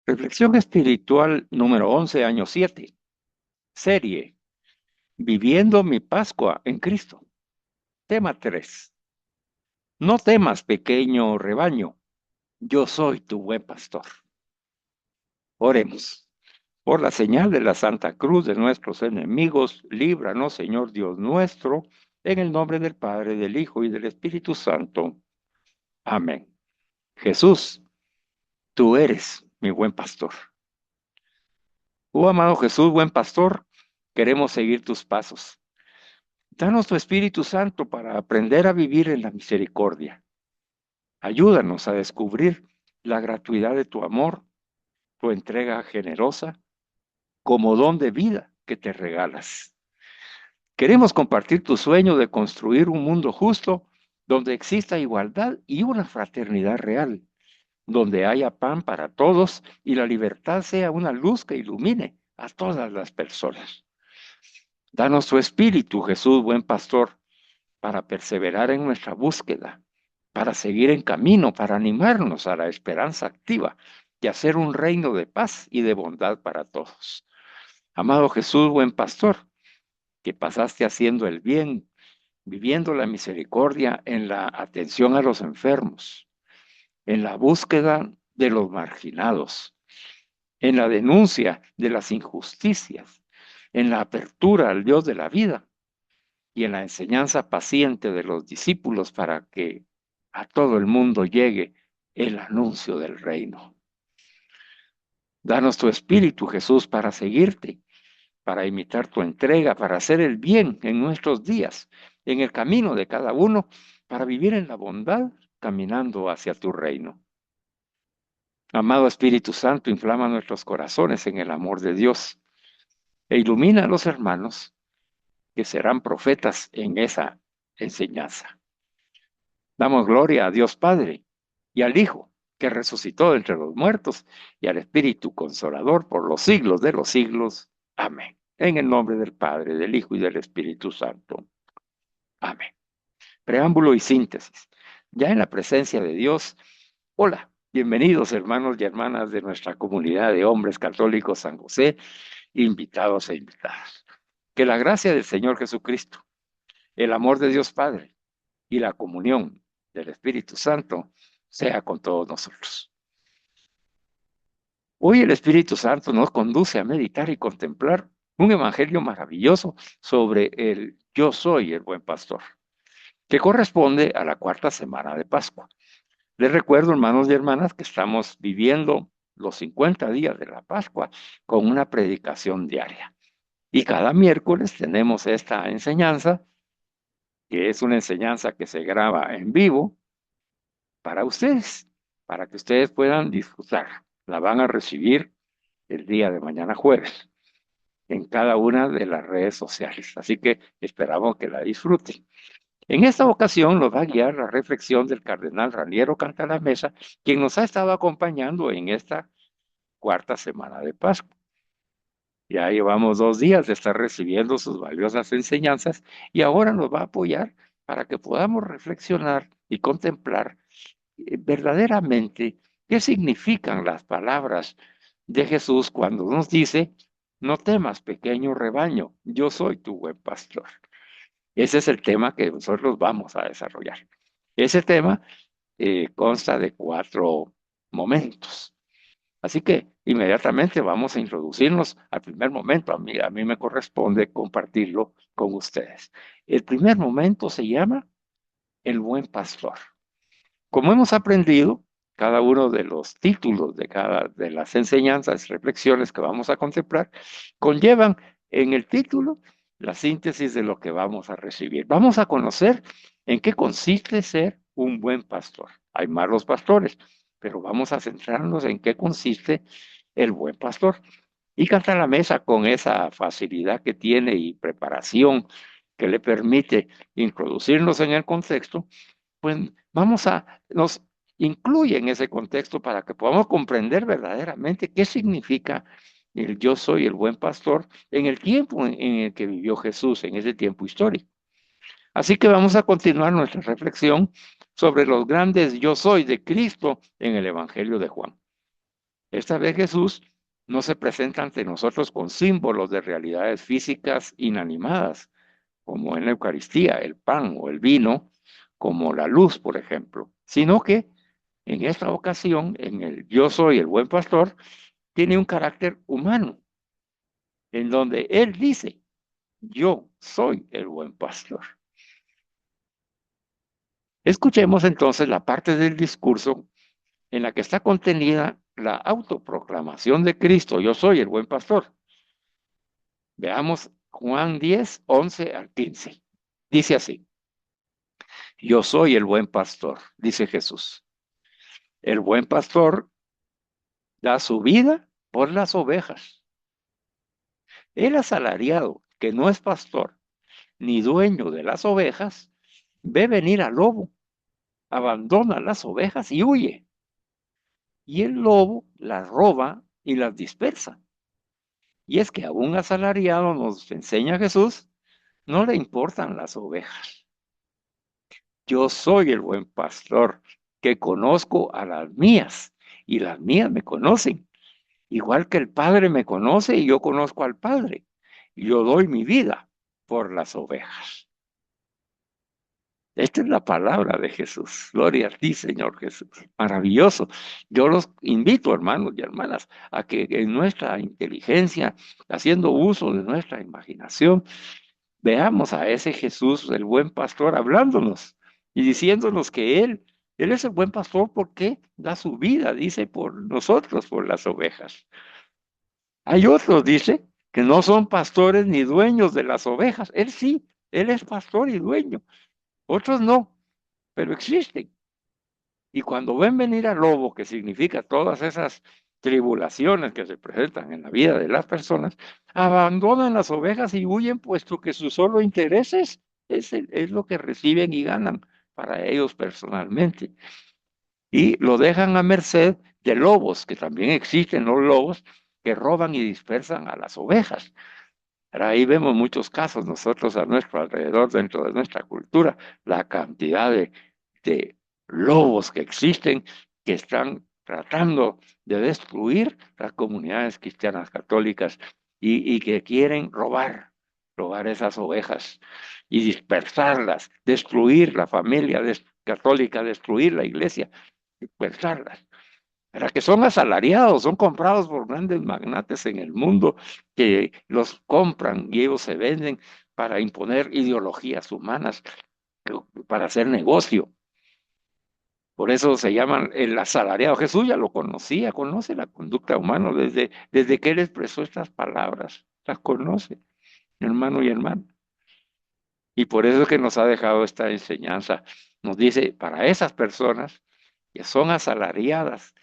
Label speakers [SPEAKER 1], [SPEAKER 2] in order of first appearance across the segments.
[SPEAKER 1] Reflexión espiritual número 11, año 7. Serie, Viviendo mi Pascua en Cristo. Tema 3. No temas, pequeño rebaño, yo soy tu buen pastor. Oremos. Por la señal de la Santa Cruz de nuestros enemigos, líbranos, Señor Dios nuestro, en el nombre del Padre, del Hijo y del Espíritu Santo. Amén. Jesús, tú eres mi buen pastor. Oh, amado Jesús, buen pastor, queremos seguir tus pasos. Danos tu Espíritu Santo para aprender a vivir en la misericordia. Ayúdanos a descubrir la gratuidad de tu amor, tu entrega generosa, como don de vida que te regalas. Queremos compartir tu sueño de construir un mundo justo donde exista igualdad y una fraternidad real, donde haya pan para todos y la libertad sea una luz que ilumine a todas las personas. Danos tu Espíritu, Jesús, buen pastor, para perseverar en nuestra búsqueda, para seguir en camino, para animarnos a la esperanza activa y hacer un reino de paz y de bondad para todos. Amado Jesús, buen pastor, que pasaste haciendo el bien, viviendo la misericordia en la atención a los enfermos, en la búsqueda de los marginados, en la denuncia de las injusticias, en la apertura al Dios de la vida y en la enseñanza paciente de los discípulos para que a todo el mundo llegue el anuncio del reino. Danos tu espíritu, Jesús, para seguirte, para imitar tu entrega, para hacer el bien en nuestros días, en el camino de cada uno, para vivir en la bondad, caminando hacia tu reino. Amado Espíritu Santo, inflama nuestros corazones en el amor de Dios e ilumina a los hermanos que serán profetas en esa enseñanza. Damos gloria a Dios Padre y al Hijo, que resucitó de entre los muertos, y al Espíritu Consolador por los siglos de los siglos. Amén. En el nombre del Padre, del Hijo y del Espíritu Santo. Amén. Preámbulo y síntesis. Ya en la presencia de Dios, hola, bienvenidos hermanos y hermanas de nuestra comunidad de hombres católicos San José, invitados e invitadas. Que la gracia del Señor Jesucristo, el amor de Dios Padre y la comunión del Espíritu Santo sea con todos nosotros. Hoy el Espíritu Santo nos conduce a meditar y contemplar un evangelio maravilloso sobre el Yo soy el buen pastor, que corresponde a la cuarta semana de Pascua. Les recuerdo, hermanos y hermanas, que estamos viviendo los 50 días de la Pascua con una predicación diaria. Y cada miércoles tenemos esta enseñanza, que es una enseñanza que se graba en vivo para ustedes, para que ustedes puedan disfrutar. La van a recibir el día de mañana jueves en cada una de las redes sociales. Así que esperamos que la disfruten. En esta ocasión nos va a guiar la reflexión del cardenal Raniero Cantalamessa, quien nos ha estado acompañando en esta cuarta semana de Pascua. Ya llevamos 2 días de estar recibiendo sus valiosas enseñanzas y ahora nos va a apoyar para que podamos reflexionar y contemplar verdaderamente qué significan las palabras de Jesús cuando nos dice: no temas, pequeño rebaño, yo soy tu buen pastor. Ese es el tema que nosotros vamos a desarrollar. Ese tema consta de 4 momentos. Así que inmediatamente vamos a introducirnos al primer momento. A mí me corresponde compartirlo con ustedes. El primer momento se llama el buen pastor. Como hemos aprendido, cada uno de los títulos de cada de las enseñanzas, reflexiones que vamos a contemplar, conllevan en el título la síntesis de lo que vamos a recibir. Vamos a conocer en qué consiste ser un buen pastor. Hay malos pastores, pero vamos a centrarnos en qué consiste el buen pastor. Y Cantalamessa, con esa facilidad que tiene y preparación que le permite introducirnos en el contexto, pues nos incluye en ese contexto para que podamos comprender verdaderamente qué significa el yo soy el buen pastor en el tiempo en el que vivió Jesús, en ese tiempo histórico. Así que vamos a continuar nuestra reflexión sobre los grandes yo soy de Cristo en el Evangelio de Juan. Esta vez Jesús no se presenta ante nosotros con símbolos de realidades físicas inanimadas, como en la Eucaristía, el pan o el vino, como la luz, por ejemplo, sino que en esta ocasión, en el Yo soy el buen pastor, tiene un carácter humano, en donde Él dice, yo soy el buen pastor. Escuchemos entonces la parte del discurso en la que está contenida la autoproclamación de Cristo, yo soy el buen pastor. Veamos Juan 10, 11 al 15. Dice así, yo soy el buen pastor, dice Jesús. El buen pastor da su vida por las ovejas. El asalariado, que no es pastor ni dueño de las ovejas, ve venir al lobo, abandona las ovejas y huye. Y el lobo las roba y las dispersa. Y es que a un asalariado, nos enseña Jesús, no le importan las ovejas. Yo soy el buen pastor que conozco a las mías y las mías me conocen. Igual que el Padre me conoce y yo conozco al Padre. Yo doy mi vida por las ovejas. Esta es la palabra de Jesús. Gloria a ti, Señor Jesús. Maravilloso. Yo los invito, hermanos y hermanas, a que en nuestra inteligencia, haciendo uso de nuestra imaginación, veamos a ese Jesús, el buen pastor, hablándonos y diciéndonos que Él es el buen pastor porque da su vida, dice, por nosotros, por las ovejas. Hay otros, dice, que no son pastores ni dueños de las ovejas. Él sí, Él es pastor y dueño. Otros no, pero existen. Y cuando ven venir al lobo, que significa todas esas tribulaciones que se presentan en la vida de las personas, abandonan las ovejas y huyen, puesto que su solo interés es lo que reciben y ganan para ellos personalmente. Y lo dejan a merced de lobos, que también existen los lobos que roban y dispersan a las ovejas. Pero ahí vemos muchos casos nosotros a nuestro alrededor, dentro de nuestra cultura, la cantidad de lobos que existen, que están tratando de destruir las comunidades cristianas católicas y que quieren robar esas ovejas y dispersarlas, destruir la familia católica, destruir la iglesia, dispersarlas. Para que son asalariados, son comprados por grandes magnates en el mundo que los compran y ellos se venden para imponer ideologías humanas, para hacer negocio. Por eso se llaman el asalariado. Jesús ya lo conocía, conoce la conducta humana desde que él expresó estas palabras. Las conoce, hermano y hermana. Y por eso es que nos ha dejado esta enseñanza. Nos dice, para esas personas que son asalariadas,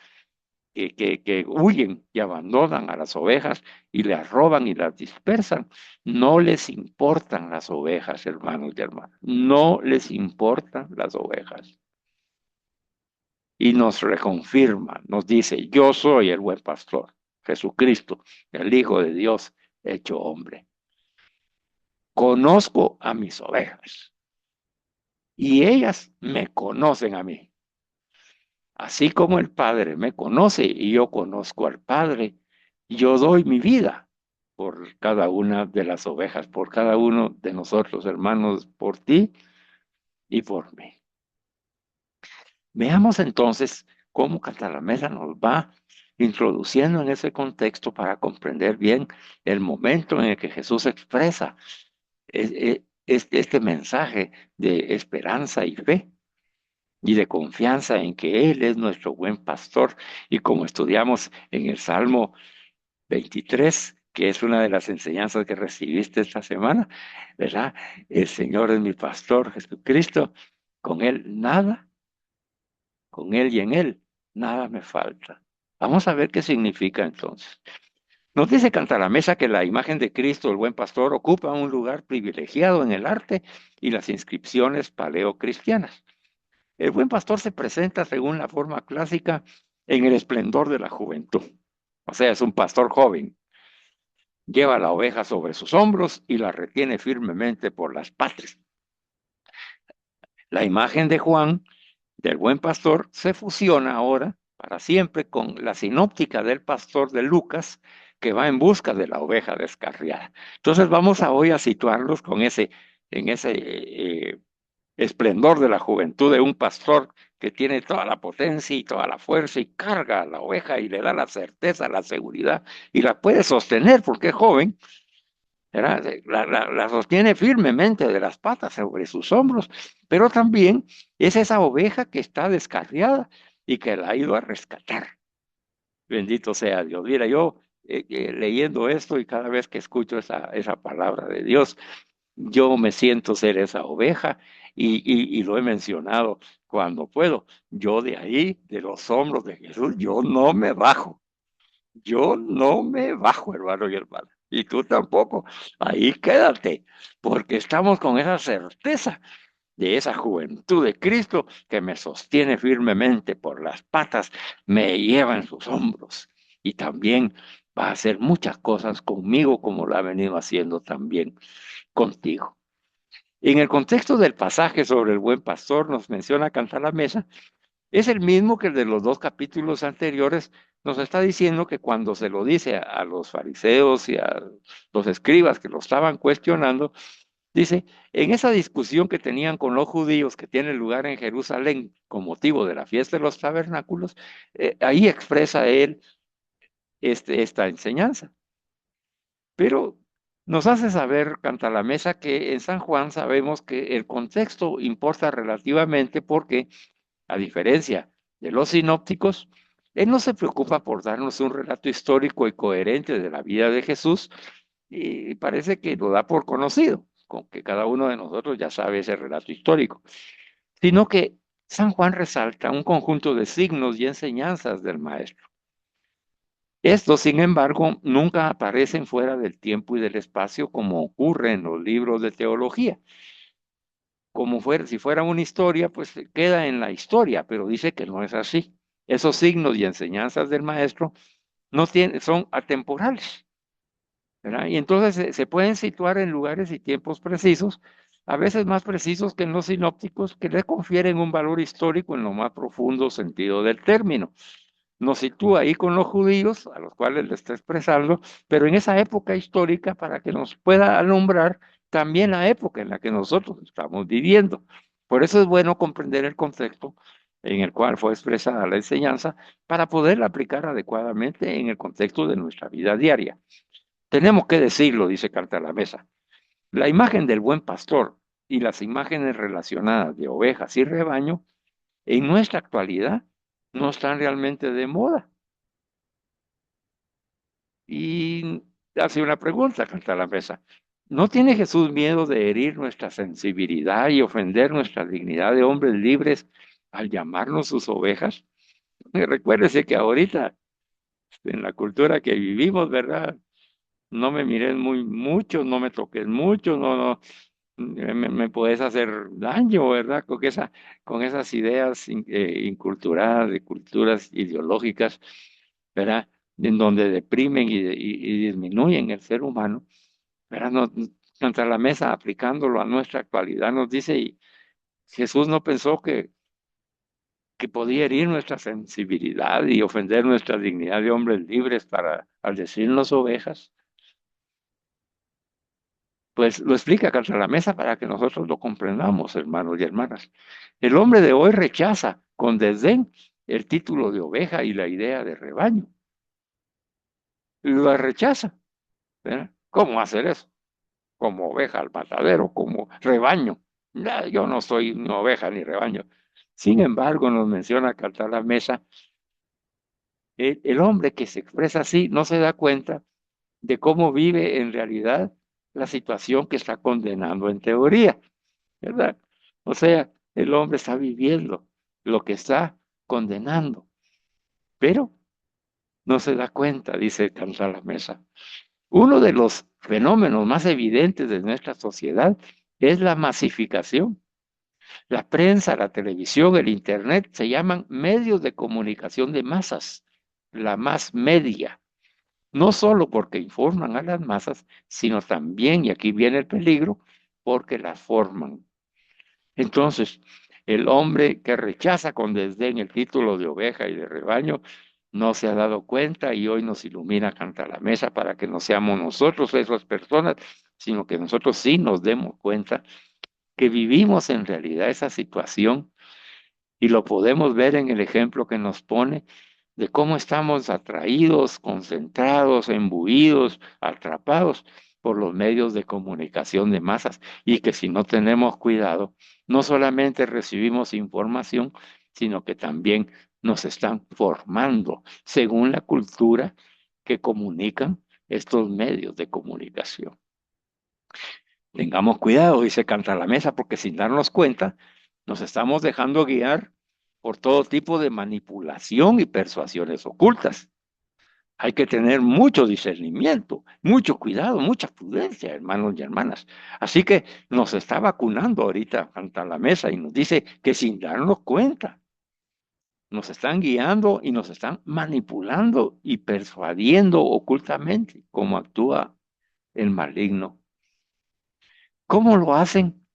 [SPEAKER 1] que huyen y abandonan a las ovejas y las roban y las dispersan. No les importan las ovejas, hermanos y hermanas. No les importan las ovejas. Y nos reconfirma, nos dice, yo soy el buen pastor, Jesucristo, el Hijo de Dios hecho hombre. Conozco a mis ovejas y ellas me conocen a mí. Así como el Padre me conoce y yo conozco al Padre, yo doy mi vida por cada una de las ovejas, por cada uno de nosotros, hermanos, por ti y por mí. Veamos entonces cómo Cantalamesa nos va introduciendo en ese contexto para comprender bien el momento en el que Jesús expresa este mensaje de esperanza y fe y de confianza en que Él es nuestro buen pastor. Y como estudiamos en el Salmo 23, que es una de las enseñanzas que recibiste esta semana, ¿verdad? El Señor es mi pastor, Jesucristo, con Él nada, con Él y en Él, nada me falta. Vamos a ver qué significa entonces. Nos dice Cantalamesa que la imagen de Cristo, el buen pastor, ocupa un lugar privilegiado en el arte y las inscripciones paleocristianas. El buen pastor se presenta según la forma clásica en el esplendor de la juventud. O sea, es un pastor joven. Lleva la oveja sobre sus hombros y la retiene firmemente por las patas. La imagen de Juan, del buen pastor, se fusiona ahora para siempre con la sinóptica del pastor de Lucas, que va en busca de la oveja descarriada. Entonces vamos a hoy a situarnos en ese esplendor de la juventud de un pastor que tiene toda la potencia y toda la fuerza y carga a la oveja y le da la certeza, la seguridad y la puede sostener porque es joven, ¿verdad? La sostiene firmemente de las patas sobre sus hombros, pero también es esa oveja que está descarriada y que la ha ido a rescatar. Bendito sea Dios. Mira, yo leyendo esto y cada vez que escucho esa palabra de Dios, yo me siento ser esa oveja y lo he mencionado cuando puedo. Yo de ahí, de los hombros de Jesús, yo no me bajo. Yo no me bajo, hermano y hermana. Y tú tampoco. Ahí quédate, porque estamos con esa certeza de esa juventud de Cristo que me sostiene firmemente por las patas, me lleva en sus hombros y también va a hacer muchas cosas conmigo como lo ha venido haciendo también contigo. En el contexto del pasaje sobre el buen pastor nos menciona Cantar la Mesa, es el mismo que el de los dos capítulos anteriores. Nos está diciendo que cuando se lo dice a los fariseos y a los escribas que lo estaban cuestionando, dice, en esa discusión que tenían con los judíos que tiene lugar en Jerusalén con motivo de la fiesta de los tabernáculos, ahí expresa él esta enseñanza. Pero nos hace saber, Canta la Mesa, que en San Juan sabemos que el contexto importa relativamente porque, a diferencia de los sinópticos, él no se preocupa por darnos un relato histórico y coherente de la vida de Jesús y parece que lo da por conocido, con que cada uno de nosotros ya sabe ese relato histórico, sino que San Juan resalta un conjunto de signos y enseñanzas del Maestro. Estos, sin embargo, nunca aparecen fuera del tiempo y del espacio como ocurre en los libros de teología. Como fuera, si fuera una historia, pues queda en la historia, pero dice que no es así. Esos signos y enseñanzas del maestro no tienen, son atemporales, ¿verdad? Y entonces se pueden situar en lugares y tiempos precisos, a veces más precisos que en los sinópticos, que le confieren un valor histórico en lo más profundo sentido del término. Nos sitúa ahí con los judíos, a los cuales le está expresando, pero en esa época histórica para que nos pueda alumbrar también la época en la que nosotros estamos viviendo. Por eso es bueno comprender el contexto en el cual fue expresada la enseñanza para poderla aplicar adecuadamente en el contexto de nuestra vida diaria. Tenemos que decirlo, dice Carta a la Mesa. La imagen del buen pastor y las imágenes relacionadas de ovejas y rebaño en nuestra actualidad no están realmente de moda. Y hace una pregunta, Carta a la Mesa. ¿No tiene Jesús miedo de herir nuestra sensibilidad y ofender nuestra dignidad de hombres libres al llamarnos sus ovejas? Recuérdese que ahorita, en la cultura que vivimos, ¿verdad? No me mires mucho, no me toques mucho, no, me puedes hacer daño, ¿verdad? Con esas ideas inculturadas, de culturas ideológicas, ¿verdad? En donde deprimen y disminuyen el ser humano, ¿verdad? Contra la mesa, aplicándolo a nuestra actualidad, nos dice, y Jesús no pensó que podía herir nuestra sensibilidad y ofender nuestra dignidad de hombres libres al decirnos ovejas. Pues lo explica contra la mesa para que nosotros lo comprendamos, hermanos y hermanas. El hombre de hoy rechaza con desdén el título de oveja y la idea de rebaño. Lo rechaza, ¿verdad? ¿Cómo hacer eso? Como oveja al matadero, como rebaño. Yo no soy ni oveja ni rebaño. Sin embargo, nos menciona Cantar la Mesa, el hombre que se expresa así no se da cuenta de cómo vive en realidad la situación que está condenando en teoría, ¿verdad? O sea, el hombre está viviendo lo que está condenando, pero no se da cuenta, dice Cantar la Mesa. Uno de los fenómenos más evidentes de nuestra sociedad es la masificación. La prensa, la televisión, el internet se llaman medios de comunicación de masas, la más media. No solo porque informan a las masas, sino también, y aquí viene el peligro, porque las forman. Entonces, El hombre que rechaza con desdén el título de oveja y de rebaño no se ha dado cuenta y hoy nos ilumina Canta la Mesa para que no seamos nosotros esas personas, sino que nosotros sí nos demos cuenta que vivimos en realidad esa situación y lo podemos ver en el ejemplo que nos pone de cómo estamos atraídos, concentrados, embuidos, atrapados por los medios de comunicación de masas y que si no tenemos cuidado, no solamente recibimos información, sino que también nos están formando según la cultura que comunican estos medios de comunicación. Tengamos cuidado, dice Canta la Mesa, porque sin darnos cuenta, nos estamos dejando guiar por todo tipo de manipulación y persuasiones ocultas. Hay que tener mucho discernimiento, mucho cuidado, mucha prudencia, hermanos y hermanas. Así que nos está vacunando ahorita Canta la Mesa y nos dice que sin darnos cuenta, nos están guiando y nos están manipulando y persuadiendo ocultamente cómo actúa el maligno. ¿Cómo lo hacen?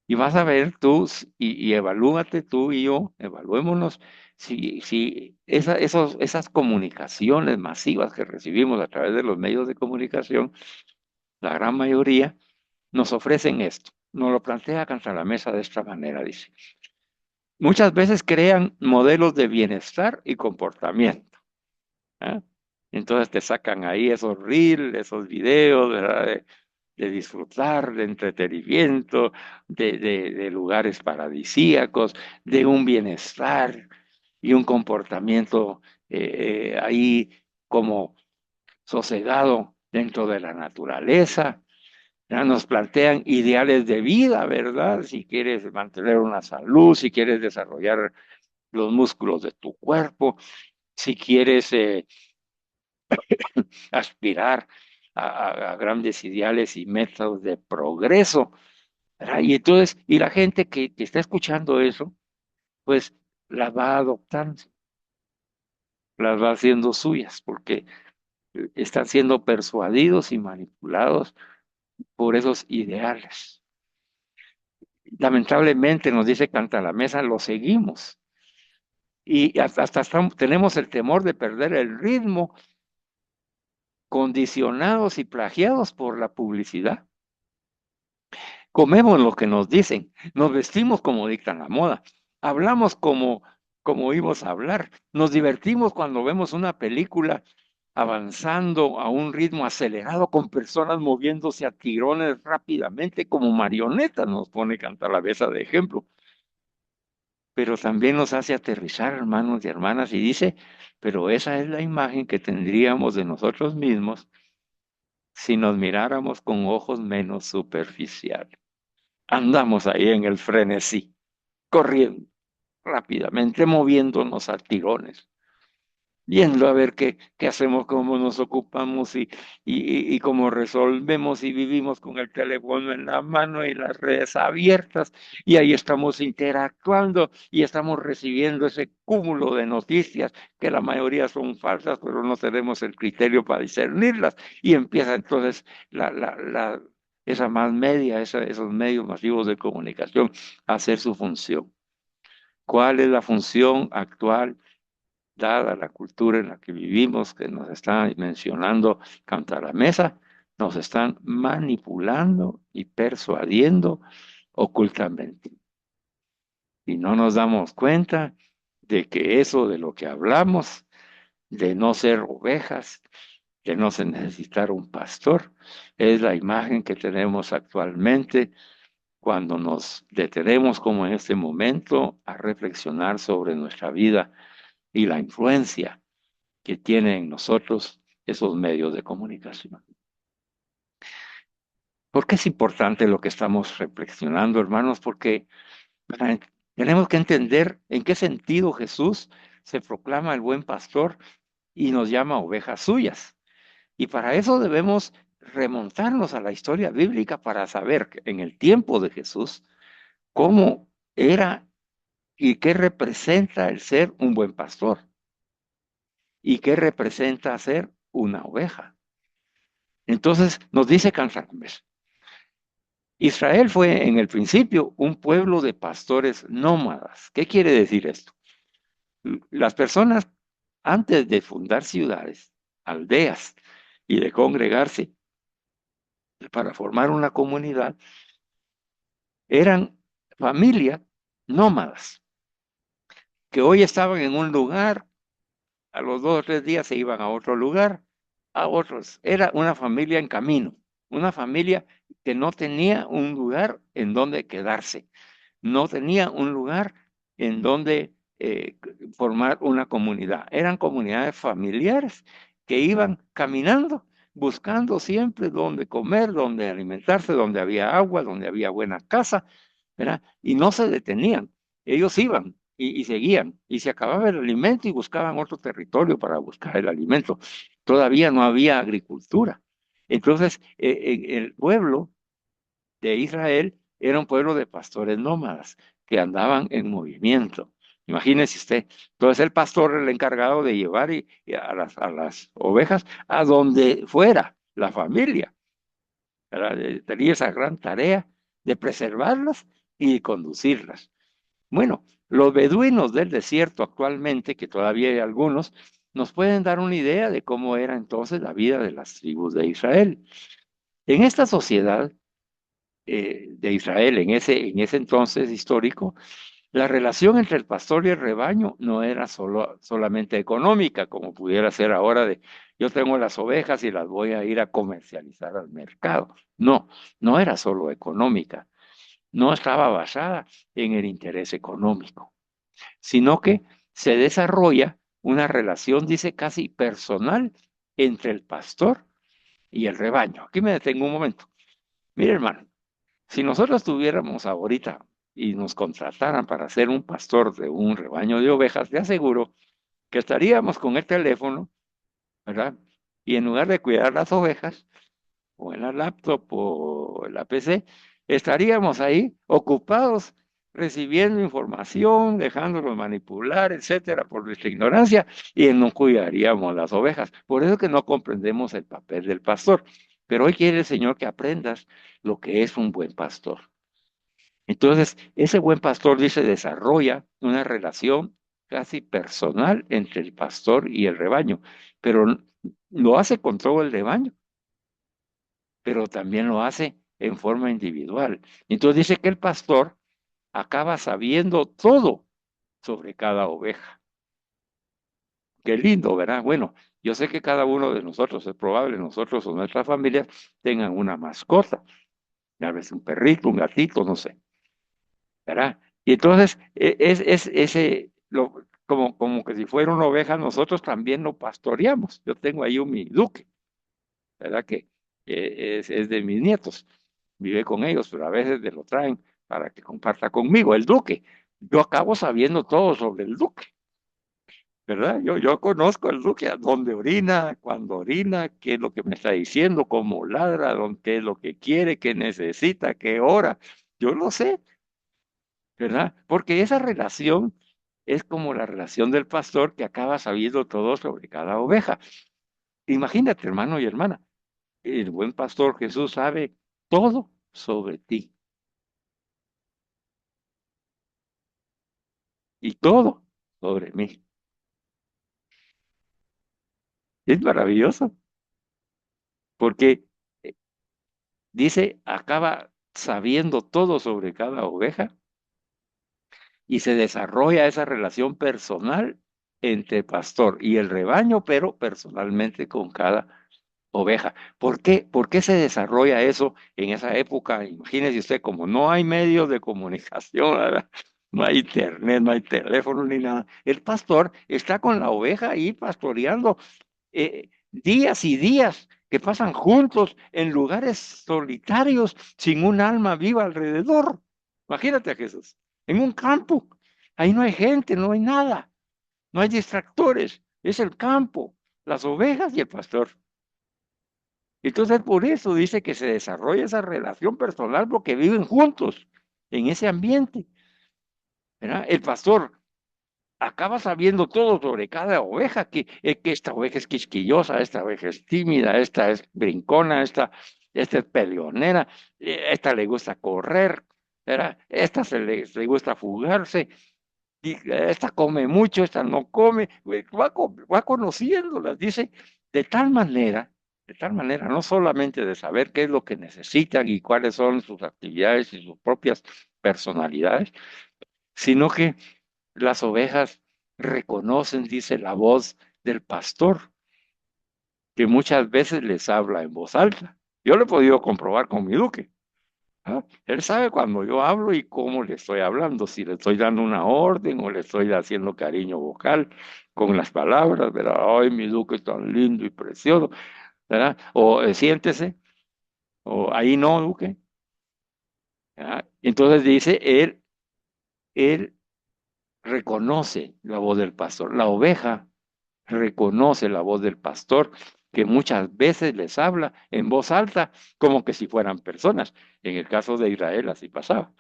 [SPEAKER 1] Y vas a ver tú y evalúate tú y yo, evaluémonos si esas comunicaciones masivas que recibimos a través de los medios de comunicación, la gran mayoría, nos ofrecen esto. Nos lo plantea Contra la Mesa de esta manera, dice. Muchas veces crean modelos de bienestar y comportamiento. ¿Eh? Entonces te sacan ahí esos reels, esos videos, ¿verdad? De disfrutar, de entretenimiento, de lugares paradisíacos, de un bienestar y un comportamiento ahí como sosegado dentro de la naturaleza. Ya nos plantean ideales de vida, ¿verdad? Si quieres mantener una salud, si quieres desarrollar los músculos de tu cuerpo, si quieres aspirar a grandes ideales y métodos de progreso, ¿verdad? Y entonces, y la gente que está escuchando eso, pues las va adoptando, las va haciendo suyas, porque están siendo persuadidos y manipulados por esos ideales. Lamentablemente, nos dice Canta la Mesa, lo seguimos. Y hasta tenemos el temor de perder el ritmo, condicionados y plagiados por la publicidad. Comemos lo que nos dicen, nos vestimos como dictan la moda, hablamos como oímos hablar, nos divertimos cuando vemos una película avanzando a un ritmo acelerado con personas moviéndose a tirones rápidamente como marionetas, nos pone Cantalavesa de ejemplo, pero también nos hace aterrizar, hermanos y hermanas, y dice, pero esa es la imagen que tendríamos de nosotros mismos si nos miráramos con ojos menos superficiales. Andamos ahí en el frenesí, corriendo rápidamente, moviéndonos a tirones, viendo a ver qué hacemos, cómo nos ocupamos y cómo resolvemos y vivimos con el teléfono en la mano y las redes abiertas y ahí estamos interactuando y estamos recibiendo ese cúmulo de noticias que la mayoría son falsas, pero no tenemos el criterio para discernirlas y empieza entonces esa más media, esos medios masivos de comunicación a hacer su función. ¿Cuál es la función actual dada la cultura en la que vivimos, que nos están mencionando Canta la Mesa? Nos están manipulando y persuadiendo ocultamente. Y no nos damos cuenta de que eso de lo que hablamos, de no ser ovejas, de no se necesitar un pastor, es la imagen que tenemos actualmente cuando nos detenemos como en este momento a reflexionar sobre nuestra vida y la influencia que tienen en nosotros esos medios de comunicación. ¿Por qué es importante lo que estamos reflexionando, hermanos? Porque ¿verdad? Tenemos que entender en qué sentido Jesús se proclama el buen pastor y nos llama ovejas suyas. Y para eso debemos remontarnos a la historia bíblica para saber que en el tiempo de Jesús cómo era y qué representa el ser un buen pastor y qué representa ser una oveja. Entonces nos dice Cansames, Israel fue en el principio un pueblo de pastores nómadas. ¿Qué quiere decir esto? Las personas antes de fundar ciudades, aldeas y de congregarse para formar una comunidad, eran familias nómadas que hoy estaban en un lugar, a los 2 o 3 días se iban a otro lugar, a otros. Era una familia en camino, una familia que no tenía un lugar en donde quedarse, no tenía un lugar en donde formar una comunidad. Eran comunidades familiares que iban caminando, buscando siempre dónde comer, dónde alimentarse, donde había agua, donde había buena casa, ¿verdad? Y no se detenían. Ellos iban y seguían, y se acababa el alimento y buscaban otro territorio para buscar el alimento. Todavía no había agricultura. Entonces, el pueblo de Israel era un pueblo de pastores nómadas que andaban en movimiento. Imagínese usted, entonces el pastor era el encargado de llevar y a las ovejas a donde fuera la familia. Tenía esa gran tarea de preservarlas y conducirlas. Bueno, los beduinos del desierto actualmente, que todavía hay algunos, nos pueden dar una idea de cómo era entonces la vida de las tribus de Israel. En esta sociedad de Israel en ese entonces histórico, la relación entre el pastor y el rebaño no era solamente económica, como pudiera ser ahora de yo tengo las ovejas y las voy a ir a comercializar al mercado. No, no era solo económica, no estaba basada en el interés económico, sino que se desarrolla una relación, dice, casi personal entre el pastor y el rebaño. Aquí me detengo un momento. Mire, hermano, si nosotros tuviéramos ahorita y nos contrataran para ser un pastor de un rebaño de ovejas, te aseguro que estaríamos con el teléfono, ¿verdad? Y en lugar de cuidar las ovejas, o en la laptop o en la PC, estaríamos ahí ocupados recibiendo información, dejándonos manipular, etcétera, por nuestra ignorancia, y no cuidaríamos las ovejas. Por eso que no comprendemos el papel del pastor. Pero hoy quiere el Señor que aprendas lo que es un buen pastor. Entonces, ese buen pastor dice, desarrolla una relación casi personal entre el pastor y el rebaño, pero lo hace con todo el rebaño, pero también lo hace en forma individual. Entonces dice que el pastor acaba sabiendo todo sobre cada oveja. Qué lindo, ¿verdad? Bueno, yo sé que cada uno de nosotros, es probable, nosotros o nuestras familias tengan una mascota, a veces un perrito, un gatito, no sé. ¿Verdad? Y entonces, es ese, como que si fuera una oveja, nosotros también lo pastoreamos. Yo tengo ahí mi duque, ¿verdad? Que es de mis nietos, vive con ellos, pero a veces me lo traen para que comparta conmigo, el duque. Yo acabo sabiendo todo sobre el duque, ¿verdad? Yo conozco el duque, a dónde orina, cuándo orina, qué es lo que me está diciendo, cómo ladra, qué es lo que quiere, qué necesita, qué hora. Yo lo sé, ¿verdad? Porque esa relación es como la relación del pastor que acaba sabiendo todo sobre cada oveja. Imagínate, hermano y hermana, el buen pastor Jesús sabe todo sobre ti y todo sobre mí. Es maravilloso porque eh, dice, acaba sabiendo todo sobre cada oveja y se desarrolla esa relación personal entre pastor y el rebaño, pero personalmente con cada oveja. ¿Por qué se desarrolla eso en esa época? Imagínese usted, como no hay medios de comunicación, ¿verdad? No hay internet, no hay teléfono ni nada. El pastor está con la oveja ahí pastoreando días y días que pasan juntos en lugares solitarios sin un alma viva alrededor. Imagínate a Jesús, en un campo. Ahí no hay gente, no hay nada, no hay distractores. Es el campo, las ovejas y el pastor. Entonces, por eso dice que se desarrolla esa relación personal porque viven juntos en ese ambiente, ¿verdad? El pastor acaba sabiendo todo sobre cada oveja, que esta oveja es quisquillosa, esta oveja es tímida, esta es brincona, esta. esta es peleonera, esta le gusta correr, ¿verdad? Esta le gusta fugarse, y esta come mucho, esta no come, va conociéndolas, dice, de tal manera, no solamente de saber qué es lo que necesitan y cuáles son sus actividades y sus propias personalidades, sino que las ovejas reconocen, dice, la voz del pastor, que muchas veces les habla en voz alta. Yo lo he podido comprobar con mi duque. ¿Ah? Él sabe cuando yo hablo y cómo le estoy hablando, si le estoy dando una orden o le estoy haciendo cariño vocal con las palabras, ¿verdad? Ay, mi duque es tan lindo y precioso, ¿verdad? O siéntese, o ahí no, duque. ¿Verdad? Entonces dice, él reconoce la voz del pastor. La oveja reconoce la voz del pastor, que muchas veces les habla en voz alta, como que si fueran personas. En el caso de Israel así pasaba.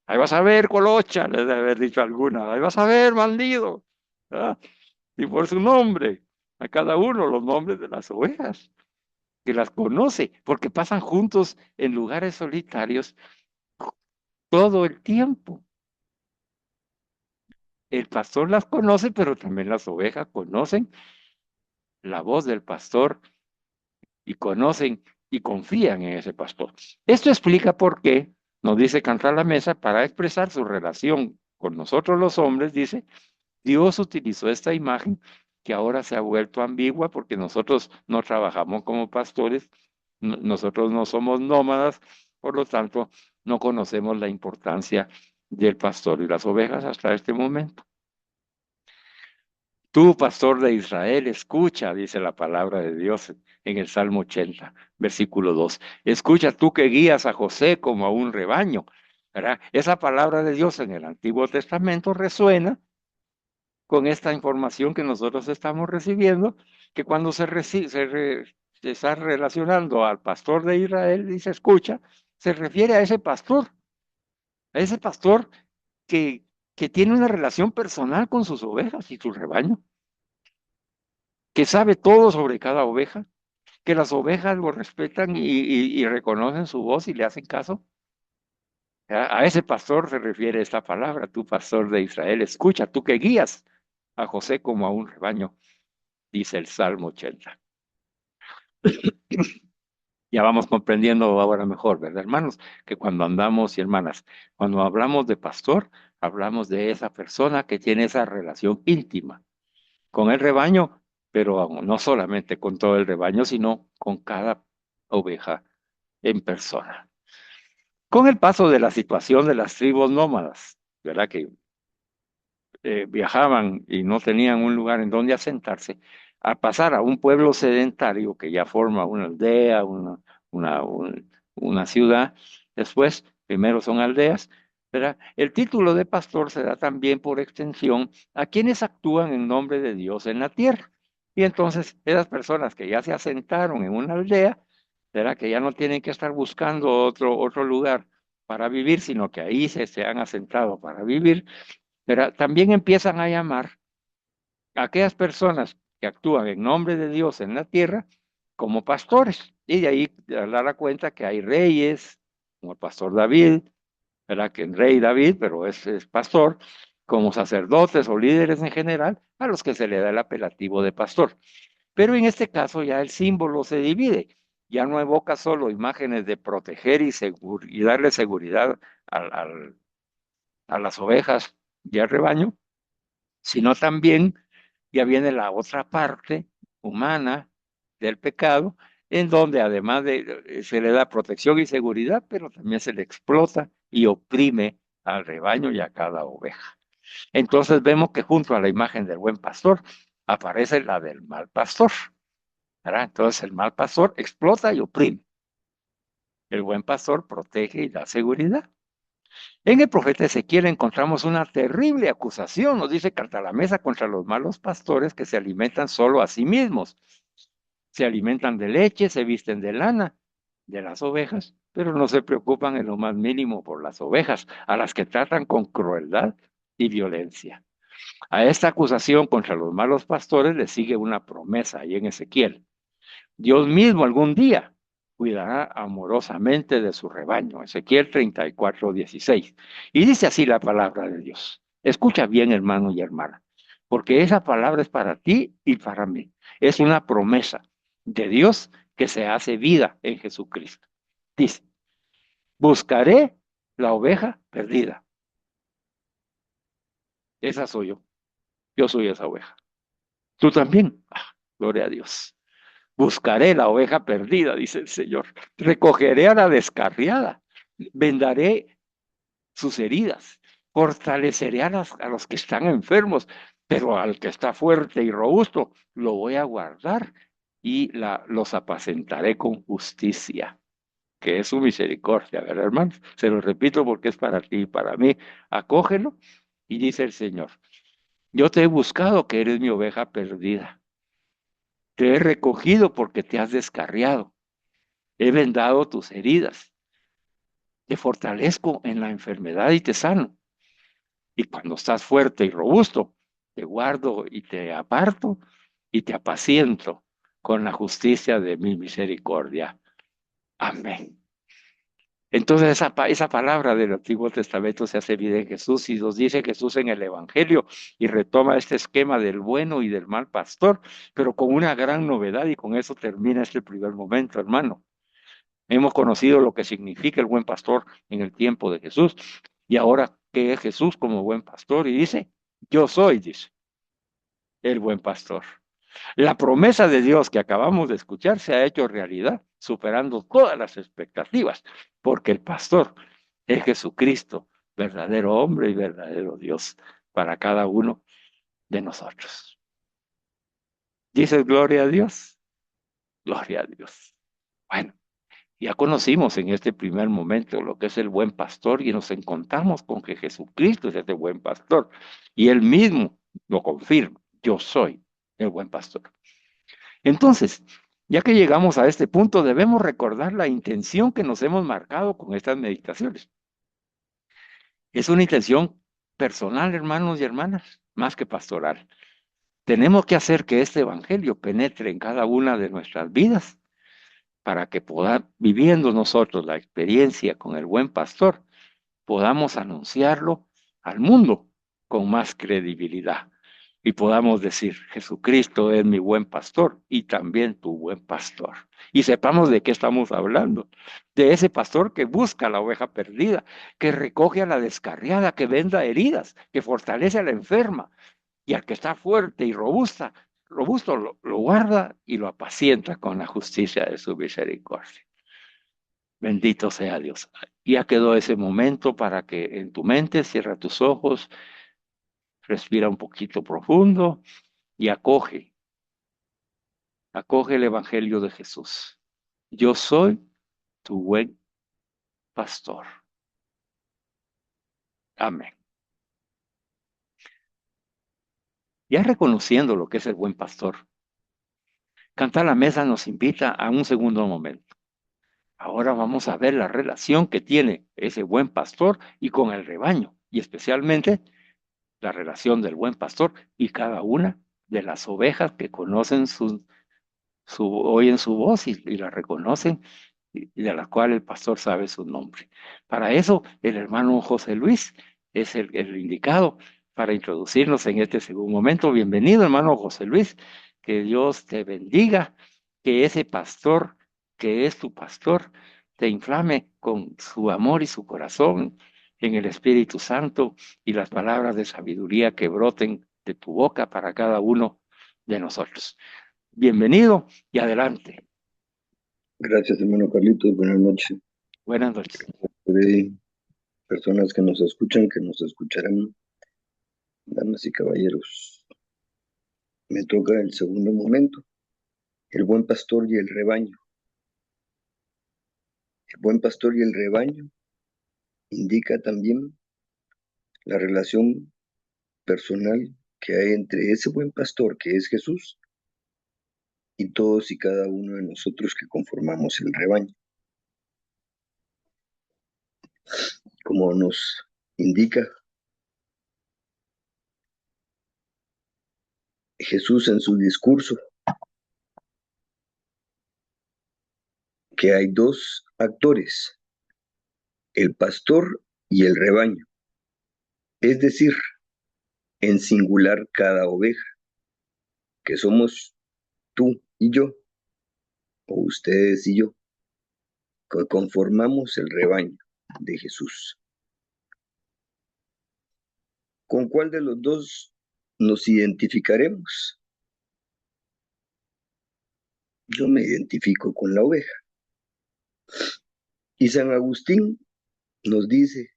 [SPEAKER 1] Ahí vas a ver, Colocha, les debe haber dicho alguna. Ahí vas a ver, bandido. ¿Ah? Y por su nombre, a cada uno los nombres de las ovejas, que las conoce, porque pasan juntos en lugares solitarios todo el tiempo. El pastor las conoce, pero también las ovejas conocen la voz del pastor y conocen y confían en ese pastor. Esto explica por qué nos dice Cantar la Mesa para expresar su relación con nosotros los hombres, dice, Dios utilizó esta imagen que ahora se ha vuelto ambigua porque nosotros no trabajamos como pastores, nosotros no somos nómadas, por lo tanto no conocemos la importancia del pastor y las ovejas hasta este momento. Tú, pastor de Israel, escucha, dice la palabra de Dios en el Salmo 80, versículo 2. Escucha tú que guías a José como a un rebaño. ¿Verdad? Esa palabra de Dios en el Antiguo Testamento resuena con esta información que nosotros estamos recibiendo, que cuando se está relacionando al pastor de Israel, dice, escucha, se refiere a ese pastor que, que tiene una relación personal con sus ovejas y su rebaño, que sabe todo sobre cada oveja, que las ovejas lo respetan y reconocen su voz y le hacen caso. A ese pastor se refiere esta palabra, tú pastor de Israel, escucha, tú que guías a José como a un rebaño, dice el Salmo 80. Ya vamos comprendiendo ahora mejor, ¿verdad, hermanos? Que cuando andamos y hermanas, cuando hablamos de pastor, hablamos de esa persona que tiene esa relación íntima con el rebaño, pero no solamente con todo el rebaño, sino con cada oveja en persona. Con el paso de la situación de las tribus nómadas, ¿verdad? Que viajaban y no tenían un lugar en donde asentarse, a pasar a un pueblo sedentario que ya forma una aldea, una ciudad, después, primero son aldeas, ¿verdad? El título de pastor se da también por extensión a quienes actúan en nombre de Dios en la tierra. Y entonces, esas personas que ya se asentaron en una aldea, ¿verdad? Que ya no tienen que estar buscando otro lugar para vivir, sino que ahí se han asentado para vivir, pero también empiezan a llamar a aquellas personas que actúan en nombre de Dios en la tierra como pastores. Y de ahí dar cuenta que hay reyes, como el pastor David, ¿verdad? Que es rey David, pero es pastor, como sacerdotes o líderes en general, a los que se le da el apelativo de pastor. Pero en este caso ya el símbolo se divide. Ya no evoca solo imágenes de proteger y darle seguridad a las ovejas y al rebaño, sino también ya viene la otra parte humana del pecado, en donde además se le da protección y seguridad, pero también se le explota y oprime al rebaño y a cada oveja. Entonces vemos que junto a la imagen del buen pastor aparece la del mal pastor, ¿verdad? Entonces el mal pastor explota y oprime. El buen pastor protege y da seguridad. En el profeta Ezequiel encontramos una terrible acusación, nos dice carta la mesa contra los malos pastores que se alimentan solo a sí mismos. Se alimentan de leche, se visten de lana de las ovejas, pero no se preocupan en lo más mínimo por las ovejas, a las que tratan con crueldad y violencia. A esta acusación contra los malos pastores le sigue una promesa ahí en Ezequiel. Dios mismo algún día cuidará amorosamente de su rebaño. Ezequiel 34:16. Y dice así la palabra de Dios. Escucha bien, hermano y hermana, porque esa palabra es para ti y para mí. Es una promesa de Dios que se hace vida en Jesucristo. Dice, buscaré la oveja perdida. Esa soy yo. Yo soy esa oveja. Tú también. Ah, gloria a Dios. Buscaré la oveja perdida, dice el Señor. Recogeré a la descarriada. Vendaré sus heridas. Fortaleceré a los que están enfermos, pero al que está fuerte y robusto lo voy a guardar y los apacentaré con justicia, que es su misericordia, ¿verdad, hermanos? Se lo repito porque es para ti y para mí. Acógelo y dice el Señor, yo te he buscado que eres mi oveja perdida. Te he recogido porque te has descarriado. He vendado tus heridas. Te fortalezco en la enfermedad y te sano. Y cuando estás fuerte y robusto, te guardo y te aparto y te apaciento con la justicia de mi misericordia. Amén. Entonces esa palabra del Antiguo Testamento se hace vida en Jesús y nos dice Jesús en el Evangelio y retoma este esquema del bueno y del mal pastor, pero con una gran novedad y con eso termina este primer momento, hermano. Hemos conocido lo que significa el buen pastor en el tiempo de Jesús y ahora, ¿qué es Jesús como buen pastor? Y dice, yo soy, dice, el buen pastor. La promesa de Dios que acabamos de escuchar se ha hecho realidad, superando todas las expectativas, porque el pastor es Jesucristo, verdadero hombre y verdadero Dios para cada uno de nosotros. ¿Dices gloria a Dios? Gloria a Dios. Bueno, ya conocimos en este primer momento lo que es el buen pastor y nos encontramos con que Jesucristo es este buen pastor y él mismo lo confirma. Yo soy el buen pastor. Entonces, ya que llegamos a este punto, debemos recordar la intención que nos hemos marcado con estas meditaciones. Es una intención personal, hermanos y hermanas, más que pastoral. Tenemos que hacer que este evangelio penetre en cada una de nuestras vidas para que viviendo nosotros la experiencia con el buen pastor, podamos anunciarlo al mundo con más credibilidad y podamos decir, Jesucristo es mi buen pastor y también tu buen pastor. Y sepamos de qué estamos hablando, de ese pastor que busca a la oveja perdida, que recoge a la descarriada, que venda heridas, que fortalece a la enferma y al que está fuerte y robusto lo guarda y lo apacienta con la justicia de su misericordia. Bendito sea Dios. Ya quedó ese momento para que en tu mente cierra tus ojos, respira un poquito profundo y acoge el Evangelio de Jesús. Yo soy tu buen pastor. Amén. Ya reconociendo lo que es el buen pastor, Cantar la Mesa nos invita a un segundo momento. Ahora vamos a ver la relación que tiene ese buen pastor y con el rebaño, y especialmente la relación del buen pastor y cada una de las ovejas que conocen oyen su voz y la reconocen y de la cual el pastor sabe su nombre. Para eso, el hermano José Luis es el indicado para introducirnos en este segundo momento. Bienvenido, hermano José Luis. Que Dios te bendiga, que ese pastor que es tu pastor te inflame con su amor y su corazón en el Espíritu Santo y las palabras de sabiduría que broten de tu boca para cada uno de nosotros. Bienvenido y adelante.
[SPEAKER 2] Gracias, hermano Carlitos. Buenas noches.
[SPEAKER 1] Buenas noches.
[SPEAKER 2] De personas que nos escuchan, que nos escucharán, damas y caballeros. Me toca el segundo momento, el buen pastor y el rebaño. El buen pastor y el rebaño indica también la relación personal que hay entre ese buen pastor que es Jesús y todos y cada uno de nosotros que conformamos el rebaño. Como nos indica Jesús en su discurso, que hay dos actores, el pastor y el rebaño, es decir, en singular cada oveja, que somos tú y yo, o ustedes y yo, que conformamos el rebaño de Jesús. ¿Con cuál de los dos nos identificaremos? Yo me identifico con la oveja. Y San Agustín nos dice,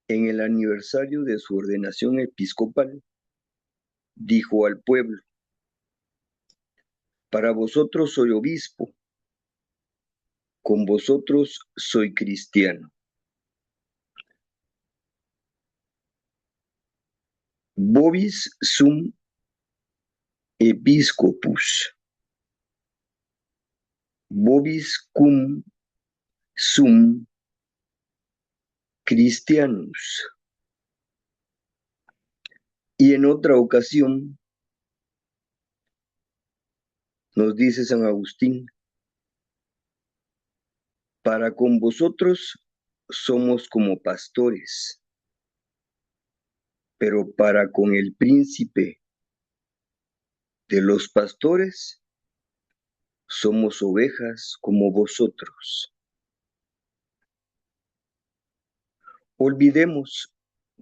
[SPEAKER 2] en el aniversario de su ordenación episcopal, dijo al pueblo, para vosotros soy obispo, con vosotros soy cristiano. Vobis sum episcopus, vobis cum sum Christianus. Y en otra ocasión nos dice San Agustín, para con vosotros somos como pastores, pero para con el príncipe de los pastores somos ovejas como vosotros. Olvidemos,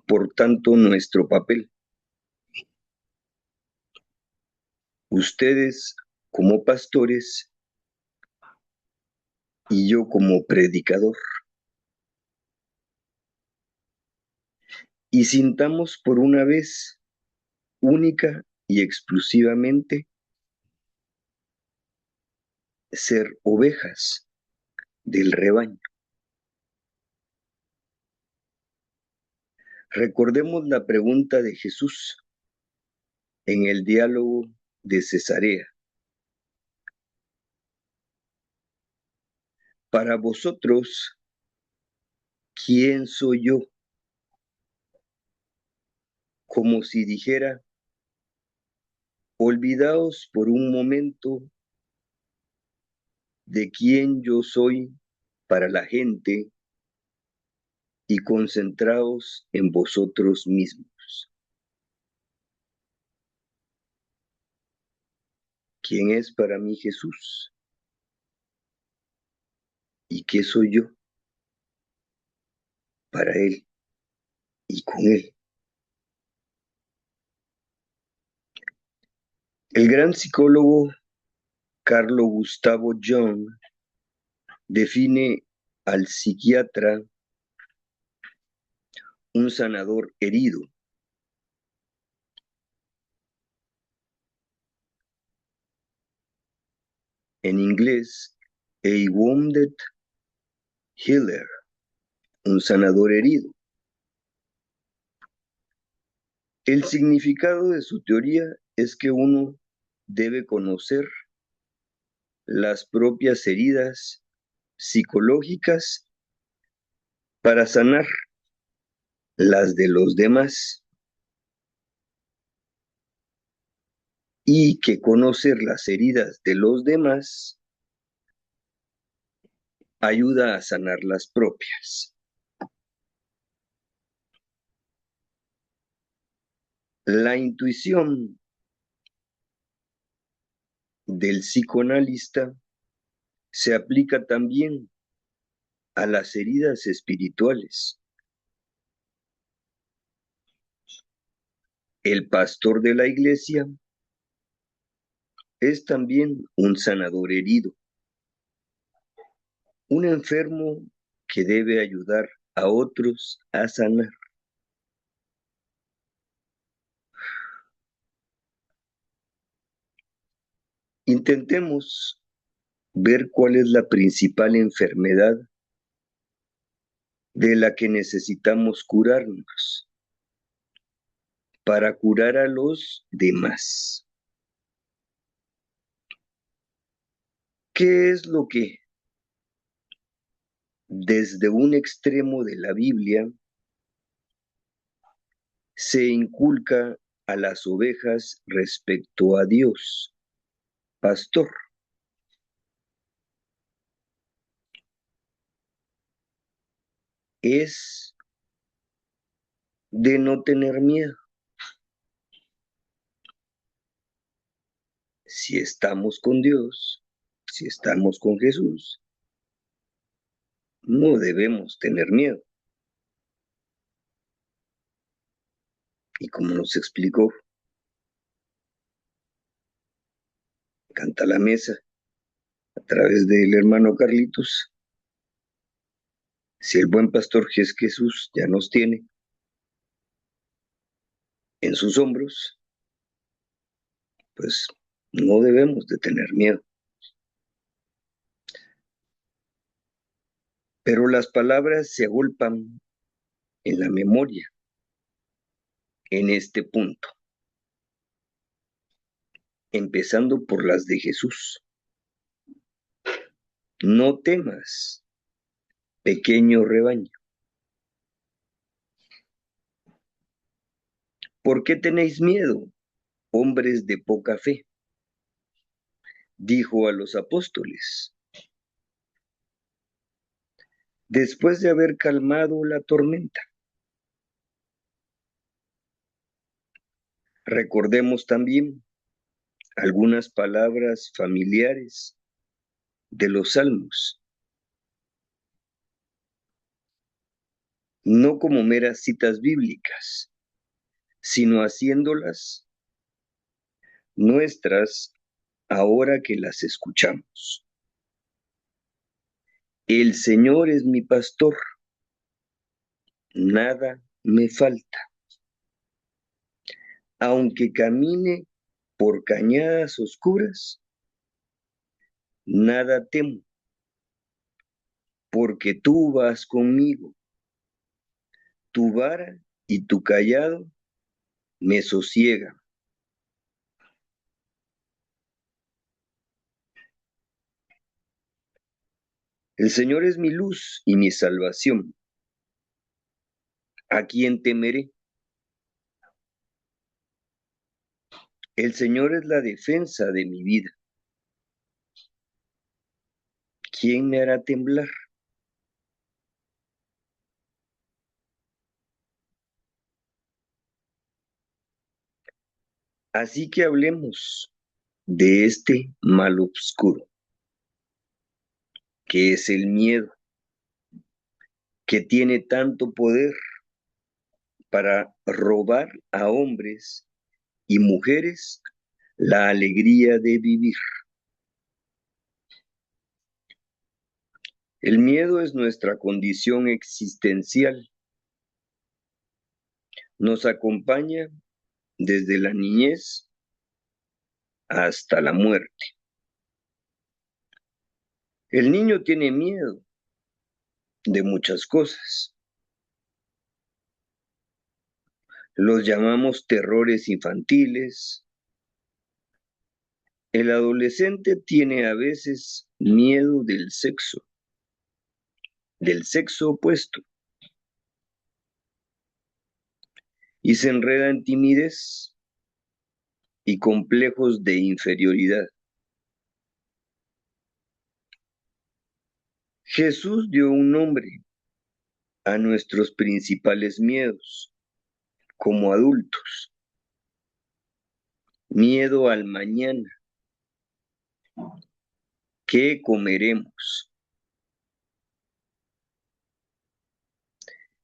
[SPEAKER 2] por tanto, nuestro papel. Ustedes como pastores y yo como predicador. Y sintamos por una vez, única y exclusivamente, ser ovejas del rebaño. Recordemos la pregunta de Jesús en el diálogo de Cesarea. Para vosotros, ¿quién soy yo? Como si dijera, olvidaos por un momento de quién yo soy para la gente y concentraos en vosotros mismos. ¿Quién es para mí Jesús? ¿Y qué soy yo para Él y con Él? El gran psicólogo Carlo Gustavo Jung define al psiquiatra un sanador herido. En inglés, a wounded healer, un sanador herido. El significado de su teoría es que uno debe conocer las propias heridas psicológicas para sanar las de los demás y que conocer las heridas de los demás ayuda a sanar las propias. La intuición del psicoanalista se aplica también a las heridas espirituales. El pastor de la iglesia es también un sanador herido, un enfermo que debe ayudar a otros a sanar. Intentemos ver cuál es la principal enfermedad de la que necesitamos curarnos para curar a los demás. ¿Qué es lo que desde un extremo de la Biblia se inculca a las ovejas respecto a Dios, pastor? es de no tener miedo. Si estamos con Dios, si estamos con Jesús, no debemos tener miedo. Y como nos explicó Canta la Mesa a través del hermano Carlitos, si el buen pastor Jesús ya nos tiene en sus hombros, pues no debemos de tener miedo. Pero las palabras se agolpan en la memoria en este punto, empezando por las de Jesús. No temas, pequeño rebaño. ¿Por qué tenéis miedo, hombres de poca fe? Dijo a los apóstoles, después de haber calmado la tormenta. Recordemos también algunas palabras familiares de los salmos, no como meras citas bíblicas, sino haciéndolas nuestras ahora que las escuchamos. El Señor es mi pastor, nada me falta. Aunque camine por cañadas oscuras, nada temo, porque tú vas conmigo. Tu vara y tu cayado me sosiegan. El Señor es mi luz y mi salvación. ¿A quién temeré? El Señor es la defensa de mi vida. ¿Quién me hará temblar? Así que hablemos de este mal oscuro, que es el miedo, que tiene tanto poder para robar a hombres y mujeres la alegría de vivir. El miedo es nuestra condición existencial. Nos acompaña desde la niñez hasta la muerte. El niño tiene miedo de muchas cosas. Los llamamos terrores infantiles. El adolescente tiene a veces miedo del sexo opuesto, y se enreda en timidez y complejos de inferioridad. Jesús dio un nombre a nuestros principales miedos como adultos. Miedo al mañana. ¿Qué comeremos?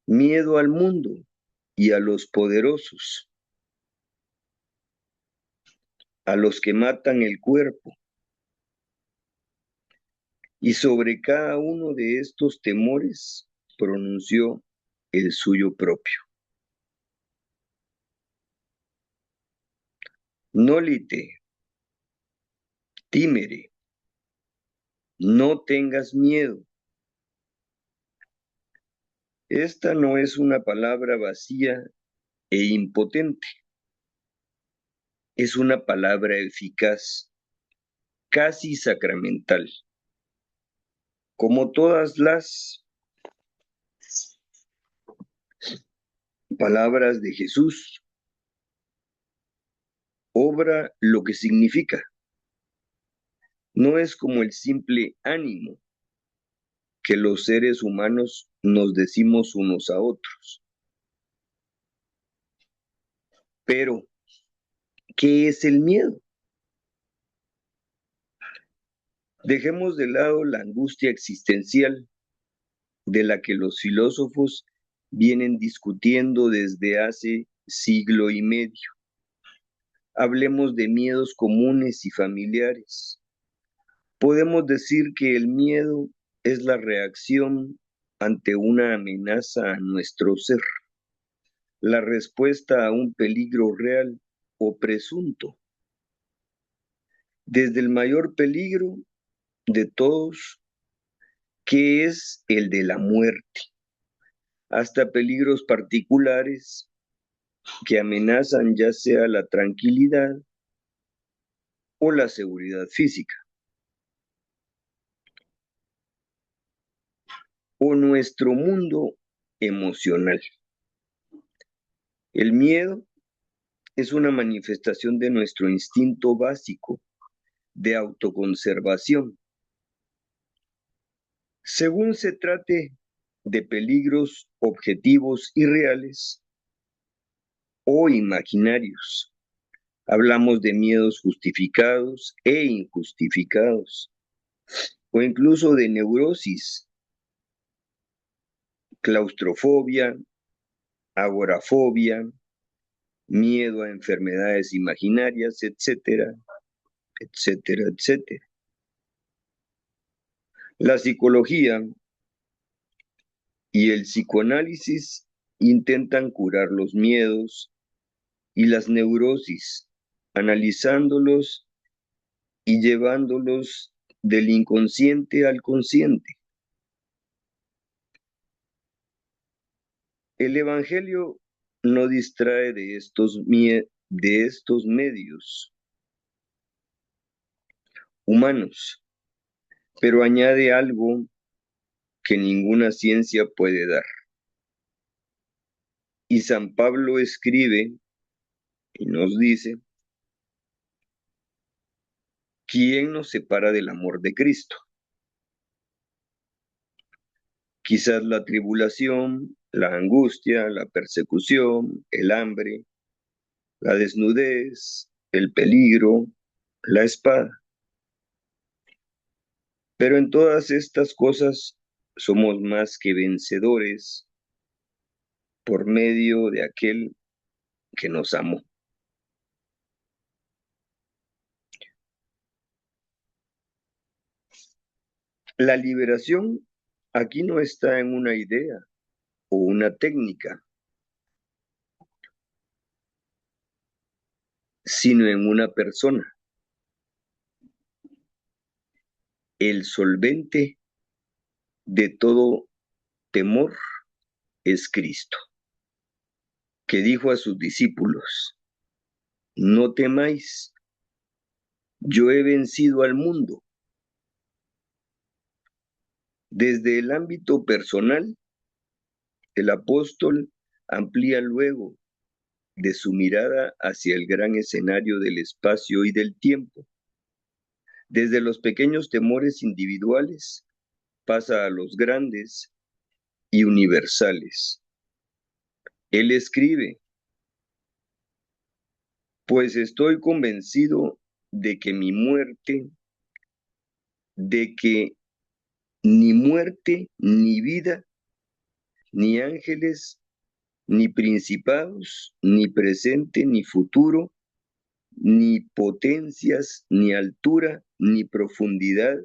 [SPEAKER 2] Miedo al mundo y a los poderosos, a los que matan el cuerpo. Y sobre cada uno de estos temores pronunció el suyo propio. Nolite, tímere, no tengas miedo. Esta no es una palabra vacía e impotente. Es una palabra eficaz, casi sacramental. Como todas las palabras de Jesús, obra lo que significa. No es como el simple ánimo, que los seres humanos nos decimos unos a otros. Pero, ¿qué es el miedo? Dejemos de lado la angustia existencial de la que los filósofos vienen discutiendo desde hace siglo y medio. Hablemos de miedos comunes y familiares. Podemos decir que el miedo es la reacción ante una amenaza a nuestro ser, la respuesta a un peligro real o presunto. Desde el mayor peligro de todos, que es el de la muerte, hasta peligros particulares que amenazan ya sea la tranquilidad o la seguridad física, o nuestro mundo emocional. El miedo es una manifestación de nuestro instinto básico de autoconservación. Según se trate de peligros objetivos y reales o imaginarios, hablamos de miedos justificados e injustificados, o incluso de neurosis, claustrofobia, agorafobia, miedo a enfermedades imaginarias, etcétera, etcétera, etcétera. La psicología y el psicoanálisis intentan curar los miedos y las neurosis, analizándolos y llevándolos del inconsciente al consciente. El Evangelio no distrae de estos medios humanos, pero añade algo que ninguna ciencia puede dar. Y San Pablo escribe y nos dice, ¿quién nos separa del amor de Cristo? Quizás la tribulación, la angustia, la persecución, el hambre, la desnudez, el peligro, la espada. Pero en todas estas cosas somos más que vencedores por medio de aquel que nos amó. La liberación aquí no está en una idea o una técnica, sino en una persona. El solvente de todo temor es Cristo, que dijo a sus discípulos, no temáis, yo he vencido al mundo. Desde el ámbito personal, el apóstol amplía luego de su mirada hacia el gran escenario del espacio y del tiempo. Desde los pequeños temores individuales pasa a los grandes y universales. Él escribe, pues estoy convencido de que de que ni muerte, ni vida, ni ángeles, ni principados, ni presente, ni futuro, ni potencias, ni altura, ni profundidad,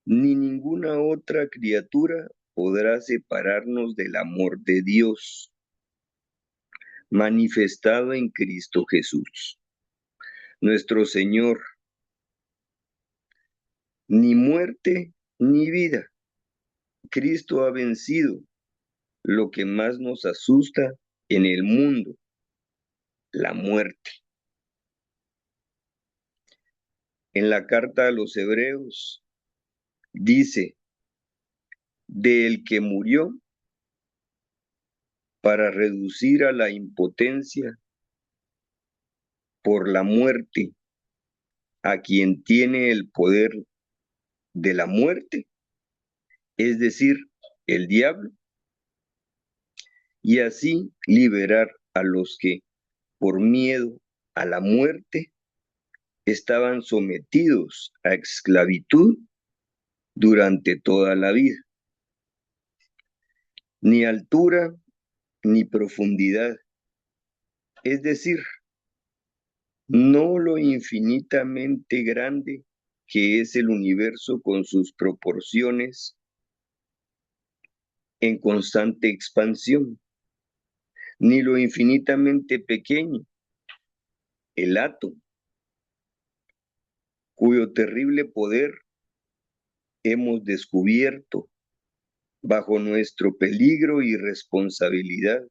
[SPEAKER 2] ni ninguna otra criatura podrá separarnos del amor de Dios, manifestado en Cristo Jesús, nuestro Señor. Ni muerte, ni vida. Cristo ha vencido lo que más nos asusta en el mundo, la muerte. En la carta a los Hebreos dice, del que murió para reducir a la impotencia por la muerte a quien tiene el poder de la muerte, es decir, el diablo, y así liberar a los que, por miedo a la muerte, estaban sometidos a esclavitud durante toda la vida. Ni altura ni profundidad, es decir, no lo infinitamente grande que es el universo con sus proporciones en constante expansión, ni lo infinitamente pequeño, el átomo, cuyo terrible poder hemos descubierto bajo nuestro peligro y responsabilidad.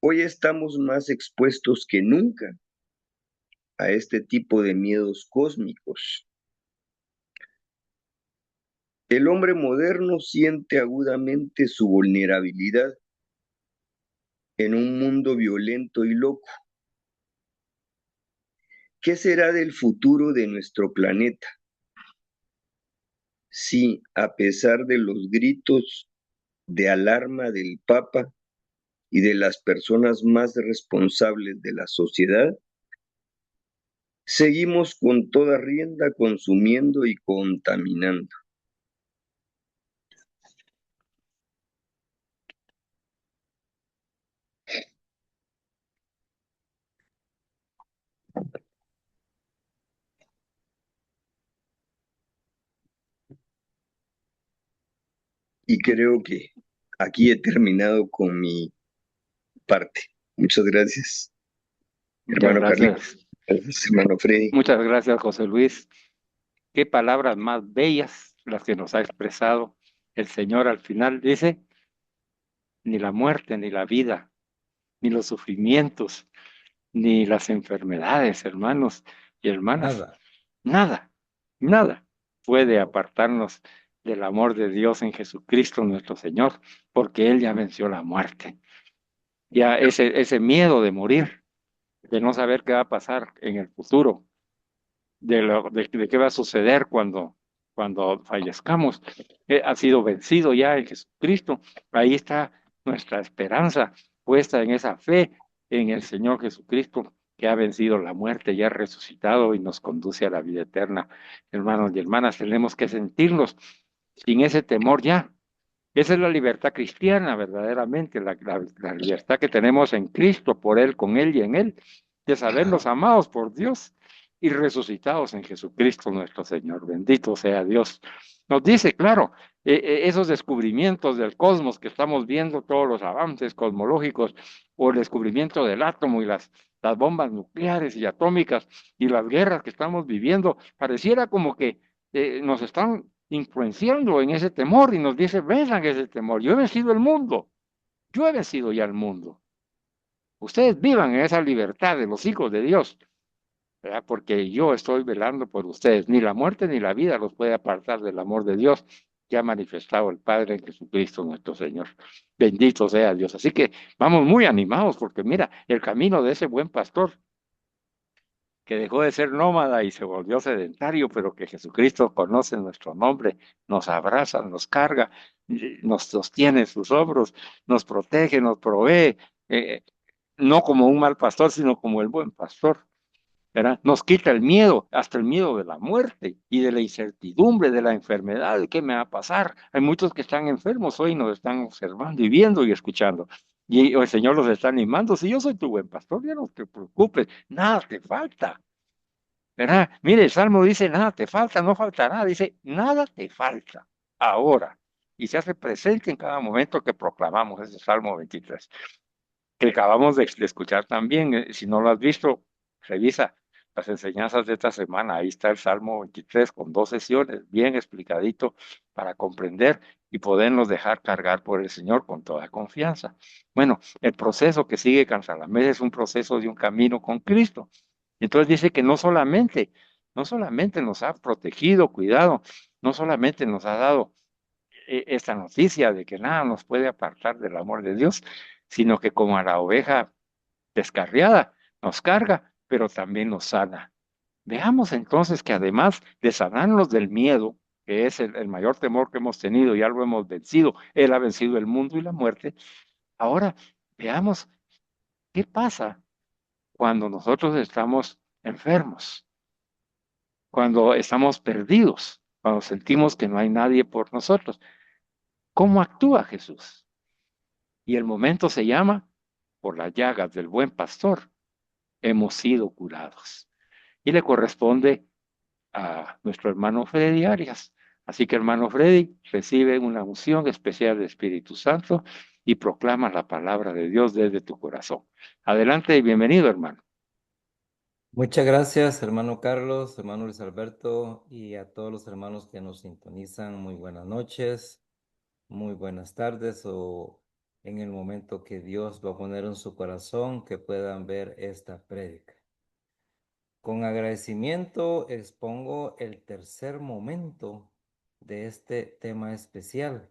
[SPEAKER 2] Hoy estamos más expuestos que nunca a este tipo de miedos cósmicos. El hombre moderno siente agudamente su vulnerabilidad en un mundo violento y loco. ¿Qué será del futuro de nuestro planeta si, a pesar de los gritos de alarma del Papa y de las personas más responsables de la sociedad, seguimos con toda rienda consumiendo y contaminando? Y creo que aquí he terminado con mi parte. Muchas gracias,
[SPEAKER 1] Muchas
[SPEAKER 2] hermano Carlitos.
[SPEAKER 1] gracias.
[SPEAKER 2] Gracias, hermano Freddy.
[SPEAKER 1] Muchas gracias, José Luis. Qué palabras más bellas las que nos ha expresado el Señor al final. Dice, ni la muerte, ni la vida, ni los sufrimientos, ni las enfermedades, hermanos y hermanas,
[SPEAKER 3] Nada.
[SPEAKER 1] nada, nada puede apartarnos del amor de Dios en Jesucristo nuestro Señor, porque Él ya venció la muerte. Ya ese miedo de morir, de no saber qué va a pasar en el futuro, de qué va a suceder cuando fallezcamos, ha sido vencido ya en Jesucristo. Ahí está nuestra esperanza puesta en esa fe en el Señor Jesucristo, que ha vencido la muerte, ya ha resucitado y nos conduce a la vida eterna. Hermanos y hermanas, tenemos que sentirnos sin ese temor ya. Esa es la libertad cristiana, verdaderamente, la libertad que tenemos en Cristo, por Él, con Él y en Él, de sabernos amados por Dios y resucitados en Jesucristo nuestro Señor. Bendito sea Dios. Nos dice, claro, esos descubrimientos del cosmos que estamos viendo, todos los avances cosmológicos, o el descubrimiento del átomo y las bombas nucleares y atómicas y las guerras que estamos viviendo, pareciera como que nos están influenciando en ese temor y nos dice, vengan ese temor, yo he vencido el mundo, yo he vencido ya el mundo. Ustedes vivan en esa libertad de los hijos de Dios, ¿verdad? Porque yo estoy velando por ustedes. Ni la muerte ni la vida los puede apartar del amor de Dios que ha manifestado el Padre en Jesucristo nuestro Señor. Bendito sea Dios. Así que vamos muy animados porque mira, el camino de ese buen pastor que dejó de ser nómada y se volvió sedentario, pero que Jesucristo conoce nuestro nombre, nos abraza, nos carga, nos sostiene en sus hombros, nos protege, nos provee, eh, no como un mal pastor, sino como el buen pastor, ¿verdad? Nos quita el miedo, hasta el miedo de la muerte y de la incertidumbre, de la enfermedad, de qué me va a pasar. Hay muchos que están enfermos hoy, nos están observando y viendo y escuchando. Y el Señor los está animando. Si yo soy tu buen pastor, ya no te preocupes, nada te falta. ¿Verdad? Mire, el Salmo dice, nada te falta, no faltará, dice, nada te falta ahora. Y se hace presente en cada momento que proclamamos ese Salmo 23, que acabamos de escuchar también. Si no lo has visto, revisa las enseñanzas de esta semana. Ahí está el Salmo 23 con 2 sesiones, bien explicadito para comprender y podernos dejar cargar por el Señor con toda confianza. Bueno, el proceso que sigue Cansalamés es un proceso de un camino con Cristo. Entonces dice que no solamente nos ha protegido, cuidado, no solamente nos ha dado esta noticia de que nada nos puede apartar del amor de Dios, sino que como a la oveja descarriada nos carga, pero también nos sana. Veamos entonces que además de sanarnos del miedo, que es el mayor temor que hemos tenido, ya lo hemos vencido. Él ha vencido el mundo y la muerte. Ahora veamos qué pasa cuando nosotros estamos enfermos, cuando estamos perdidos, cuando sentimos que no hay nadie por nosotros. ¿Cómo actúa Jesús? Y el momento se llama, por las llagas del buen pastor, hemos sido curados. Y le corresponde a nuestro hermano Freddy Arias. Así que hermano Freddy recibe una unción especial del Espíritu Santo y proclama la palabra de Dios desde tu corazón. Adelante y bienvenido, hermano.
[SPEAKER 3] Muchas gracias, hermano Carlos, hermano Luis Alberto, y a todos los hermanos que nos sintonizan. Muy buenas noches, muy buenas tardes, o en el momento que Dios va a poner en su corazón que puedan ver esta prédica. Con agradecimiento expongo el tercer momento de este tema especial,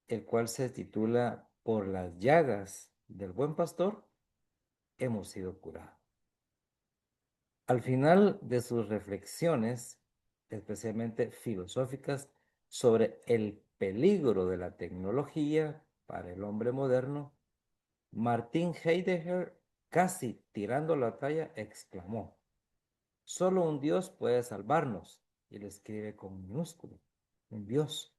[SPEAKER 3] el cual se titula Por las llagas del buen pastor hemos sido curados. Al final de sus reflexiones, especialmente filosóficas, sobre el peligro de la tecnología para el hombre moderno, Martin Heidegger, casi tirando la talla, exclamó: solo un Dios puede salvarnos, y lo escribe con minúsculo, un Dios.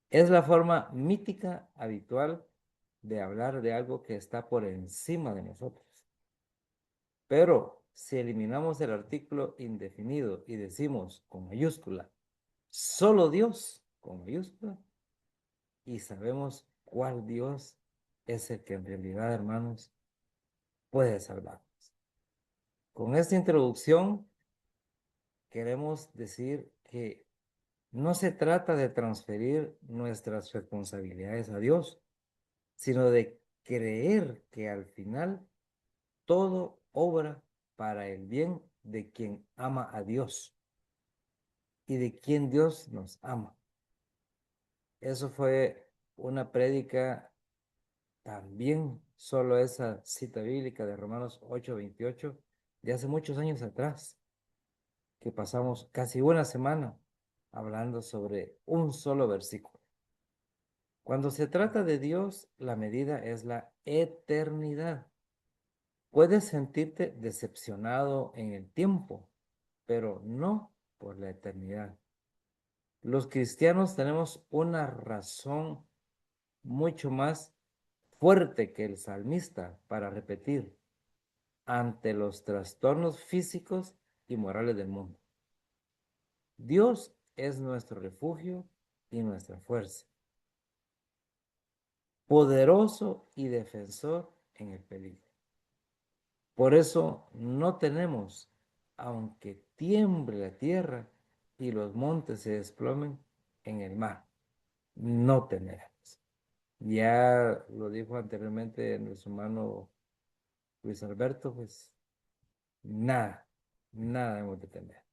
[SPEAKER 3] Es la forma mítica habitual de hablar de algo que está por encima de nosotros. Pero si eliminamos el artículo indefinido y decimos con mayúscula, solo Dios con mayúscula, y sabemos cuál Dios es el que en realidad, hermanos, puede salvarnos. Con esta introducción queremos decir que no se trata de transferir nuestras responsabilidades a Dios, sino de creer que al final todo obra para el bien de quien ama a Dios y de quien Dios nos ama. Eso fue una prédica, también solo esa cita bíblica de Romanos 8:28, de hace muchos años atrás, que pasamos casi una semana hablando sobre un solo versículo. Cuando se trata de Dios, la medida es la eternidad. Puedes sentirte decepcionado en el tiempo, pero no por la eternidad. Los cristianos tenemos una razón mucho más fuerte que el salmista para repetir: ante los trastornos físicos y morales del mundo, Dios es nuestro refugio y nuestra fuerza, poderoso y defensor en el peligro. Por eso no tenemos, aunque tiemble la tierra y los montes se desplomen en el mar, no tenemos. Ya lo dijo anteriormente nuestro hermano Luis Alberto, pues nada, nada hemos de temer.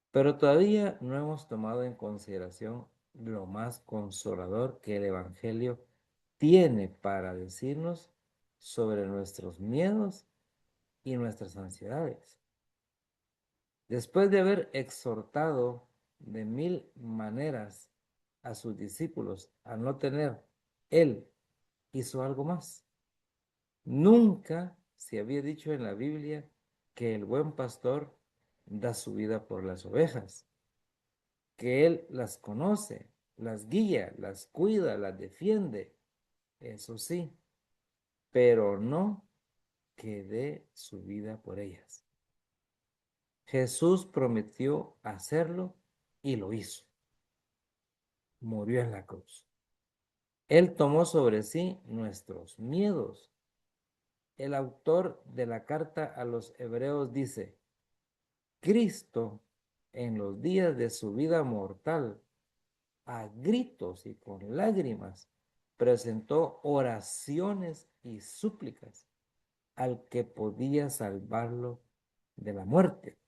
[SPEAKER 3] Pero todavía no hemos tomado en consideración lo más consolador que el Evangelio tiene para decirnos sobre nuestros miedos y nuestras ansiedades. Después de haber exhortado de 1000 maneras a sus discípulos a no tener, Él hizo algo más. Nunca se había dicho en la Biblia que el buen pastor da su vida por las ovejas, que Él las conoce, las guía, las cuida, las defiende, eso sí, pero no que dé su vida por ellas. Jesús prometió hacerlo y lo hizo. Murió en la cruz. Él tomó sobre sí nuestros miedos. El autor de la carta a los Hebreos dice: Cristo, en los días de su vida mortal, a gritos y con lágrimas, presentó oraciones y súplicas al que podía salvarlo de la muerte.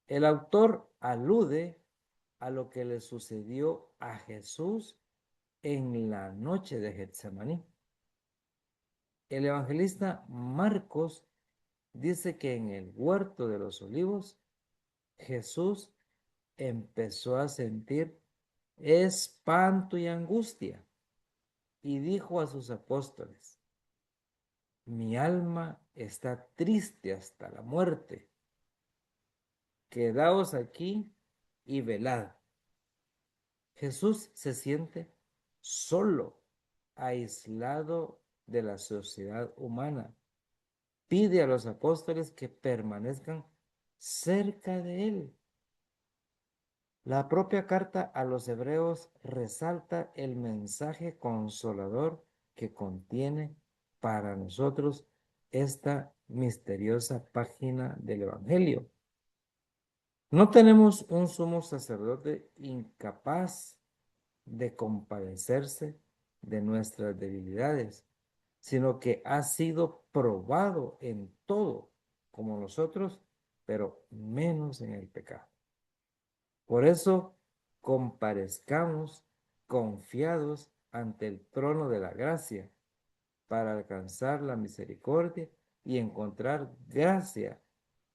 [SPEAKER 3] El autor alude a lo que le sucedió a Jesús en la noche de Getsemaní. El evangelista Marcos dice que en el huerto de los olivos Jesús empezó a sentir espanto y angustia y dijo a sus apóstoles: mi alma está triste hasta la muerte. Quedaos aquí y velad. Jesús se siente solo, aislado de la sociedad humana. Pide a los apóstoles que permanezcan cerca de él. La propia carta a los hebreos resalta el mensaje consolador que contiene para nosotros esta misteriosa página del Evangelio. No tenemos un sumo sacerdote incapaz de compadecerse de nuestras debilidades, sino que ha sido probado en todo, como nosotros, pero menos en el pecado. Por eso, comparezcamos confiados ante el trono de la gracia para alcanzar la misericordia y encontrar gracia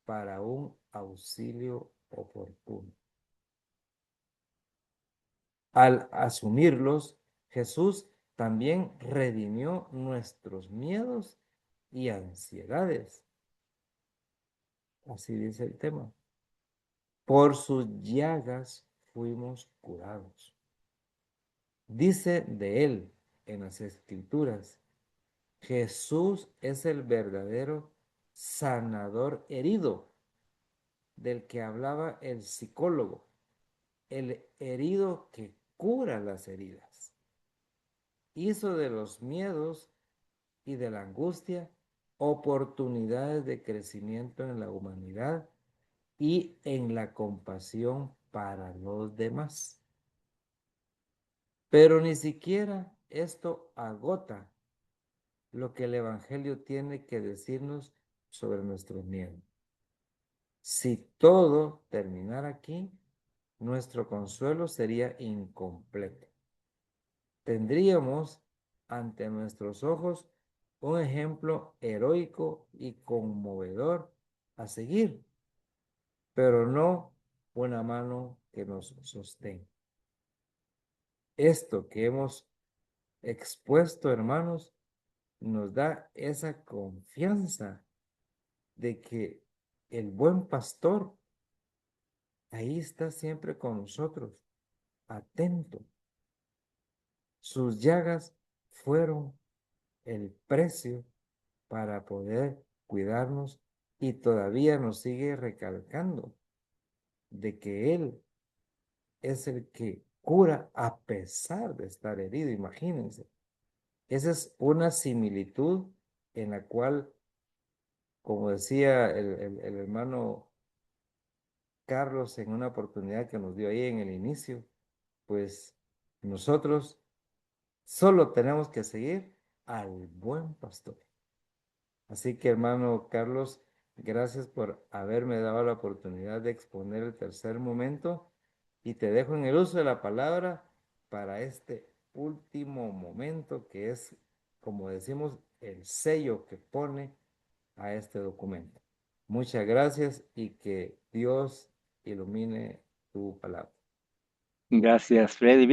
[SPEAKER 3] para un auxilio oportuno. Al asumirlos, Jesús también redimió nuestros miedos y ansiedades. Así dice el tema. Por sus llagas fuimos curados. Dice de él en las Escrituras: Jesús es el verdadero sanador herido, del que hablaba el psicólogo, el herido que cura las heridas. Hizo de los miedos y de la angustia oportunidades de crecimiento en la humanidad y en la compasión para los demás. Pero ni siquiera esto agota lo que el Evangelio tiene que decirnos sobre nuestros miedos. Si todo terminara aquí, nuestro consuelo sería incompleto. Tendríamos ante nuestros ojos un ejemplo heroico y conmovedor a seguir, pero no una mano que nos sostenga. Esto que hemos expuesto, hermanos, nos da esa confianza de que el buen pastor ahí está siempre con nosotros, atento. Sus llagas fueron el precio para poder cuidarnos y todavía nos sigue recalcando de que Él es el que cura a pesar de estar herido. Imagínense. Esa es una similitud en la cual, como decía el hermano Carlos en una oportunidad que nos dio ahí en el inicio, pues nosotros solo tenemos que seguir al buen pastor. Así que, hermano Carlos, gracias por haberme dado la oportunidad de exponer el tercer momento y te dejo en el uso de la palabra para este último momento que es, como decimos, el sello que pone a este documento. Muchas gracias y que Dios ilumine tu palabra.
[SPEAKER 1] Gracias, Freddy.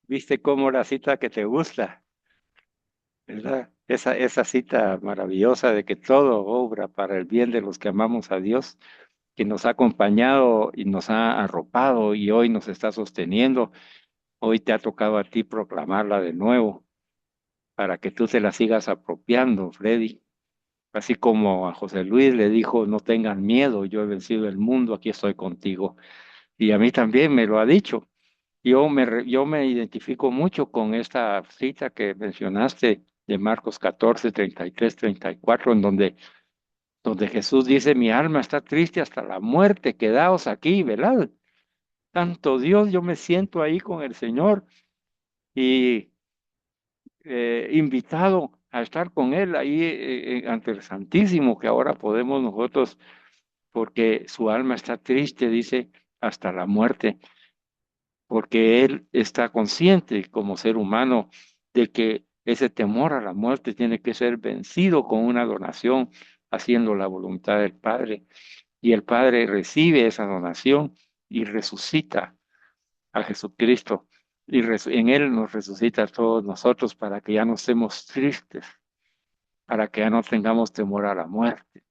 [SPEAKER 1] ¿Viste cómo la cita que te gusta? ¿Verdad? Esa cita maravillosa de que todo obra para el bien de los que amamos a Dios, que nos ha acompañado y nos ha arropado y hoy nos está sosteniendo. Hoy te ha tocado a ti proclamarla de nuevo para que tú te la sigas apropiando, Freddy. Así como a José Luis le dijo: no tengan miedo, yo he vencido el mundo, aquí estoy contigo. Y a mí también me lo ha dicho. Yo me identifico mucho con esta cita que mencionaste de Marcos 14, 33, 34, en donde Jesús dice: mi alma está triste hasta la muerte, quedaos aquí, velad. Tanto Dios, yo me siento ahí con el Señor y invitado a estar con Él ahí ante el Santísimo, que ahora podemos nosotros, porque su alma está triste, dice, hasta la muerte, porque Él está consciente como ser humano de que ese temor a la muerte tiene que ser vencido con una donación, haciendo la voluntad del Padre. Y el Padre recibe esa donación y resucita a Jesucristo. Y en Él nos resucita a todos nosotros para que ya no estemos tristes, para que ya no tengamos temor a la muerte,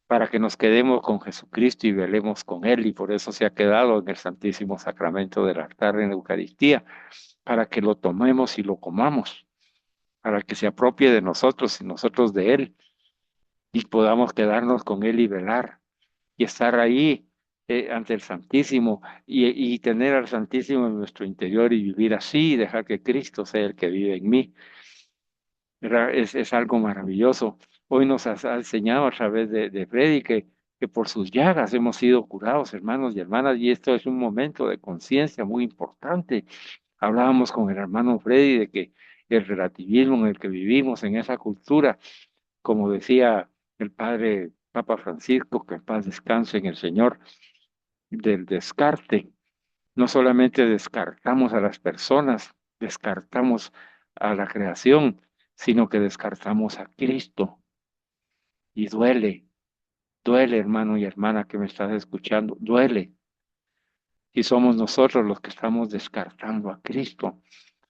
[SPEAKER 1] para que nos quedemos con Jesucristo y velemos con Él. Y por eso se ha quedado en el Santísimo Sacramento del altar en la Eucaristía, para que lo tomemos y lo comamos, para que se apropie de nosotros y nosotros de Él, y podamos quedarnos con Él y velar y estar ahí ante el Santísimo y tener al Santísimo en nuestro interior y vivir así y dejar que Cristo sea el que vive en mí. Es algo maravilloso. Hoy nos ha enseñado a través de Freddy que por sus llagas hemos sido curados, hermanos y hermanas, y esto es un momento de conciencia muy importante. Hablábamos con el hermano Freddy de que el relativismo en el que vivimos, en esa cultura, como decía el padre Papa Francisco, que en paz descanse en el Señor, del descarte. No solamente descartamos a las personas, descartamos a la creación, sino que descartamos a Cristo. Y duele, duele, hermano y hermana que me estás escuchando, duele. Y somos nosotros los que estamos descartando a Cristo.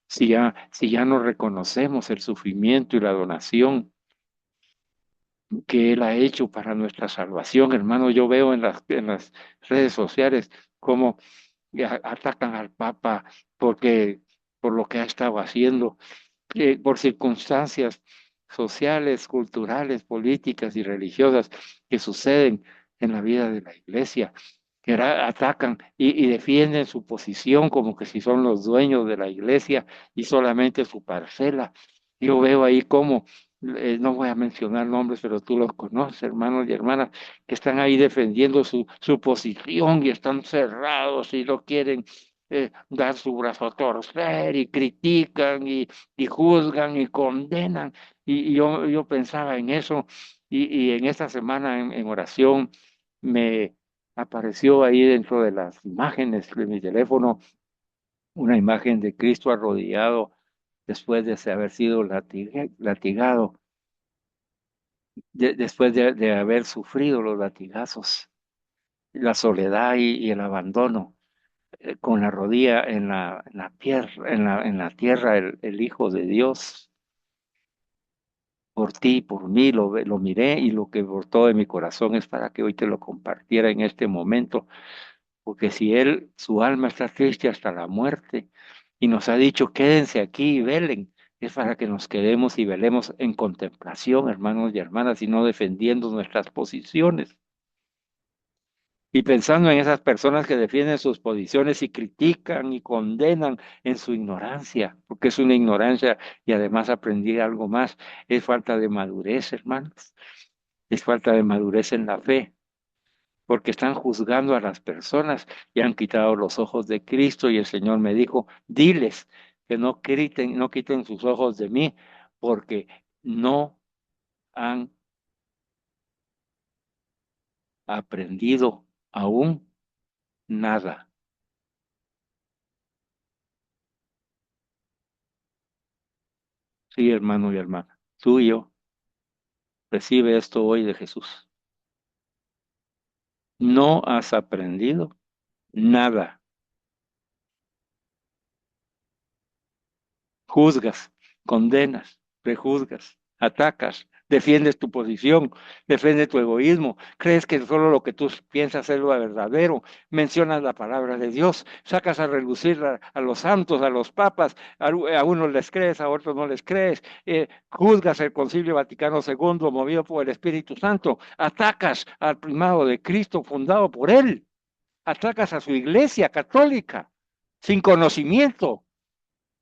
[SPEAKER 1] Si ya no reconocemos el sufrimiento y la donación que Él ha hecho para nuestra salvación, hermano, yo veo en las redes sociales cómo atacan al Papa porque por lo que ha estado haciendo, por circunstancias sociales, culturales, políticas y religiosas que suceden en la vida de la iglesia, que atacan y defienden su posición como que si son los dueños de la iglesia y solamente su parcela. Yo veo ahí cómo, no voy a mencionar nombres, pero tú los conoces, hermanos y hermanas, que están ahí defendiendo su posición y están cerrados y no quieren dar su brazo a torcer y critican y juzgan y condenan. Y yo pensaba en eso y en esta semana en oración me apareció ahí dentro de las imágenes de mi teléfono una imagen de Cristo arrodillado después de haber sido latigado, después de haber sufrido los latigazos, la soledad y el abandono, con la rodilla en la tierra, el Hijo de Dios. Por ti, por mí, lo miré y lo que brotó de mi corazón es para que hoy te lo compartiera en este momento, porque si su alma está triste hasta la muerte y nos ha dicho quédense aquí y velen, es para que nos quedemos y velemos en contemplación, hermanos y hermanas, y no defendiendo nuestras posiciones. Y pensando en esas personas que defienden sus posiciones y critican y condenan en su ignorancia, porque es una ignorancia y además aprendí algo más, es falta de madurez, hermanos, es falta de madurez en la fe, porque están juzgando a las personas y han quitado los ojos de Cristo y el Señor me dijo, diles que no quiten sus ojos de mí, porque no han aprendido aún nada. Sí, hermano y hermana, tú y yo. Recibe esto hoy de Jesús. No has aprendido nada. Juzgas, condenas, prejuzgas, atacas, defiendes tu posición, defiendes tu egoísmo, crees que solo lo que tú piensas es lo verdadero, mencionas la palabra de Dios, sacas a relucir a los santos, a los papas, a unos les crees, a otros no les crees, juzgas el Concilio Vaticano II movido por el Espíritu Santo, atacas al primado de Cristo fundado por él, atacas a su iglesia católica sin conocimiento.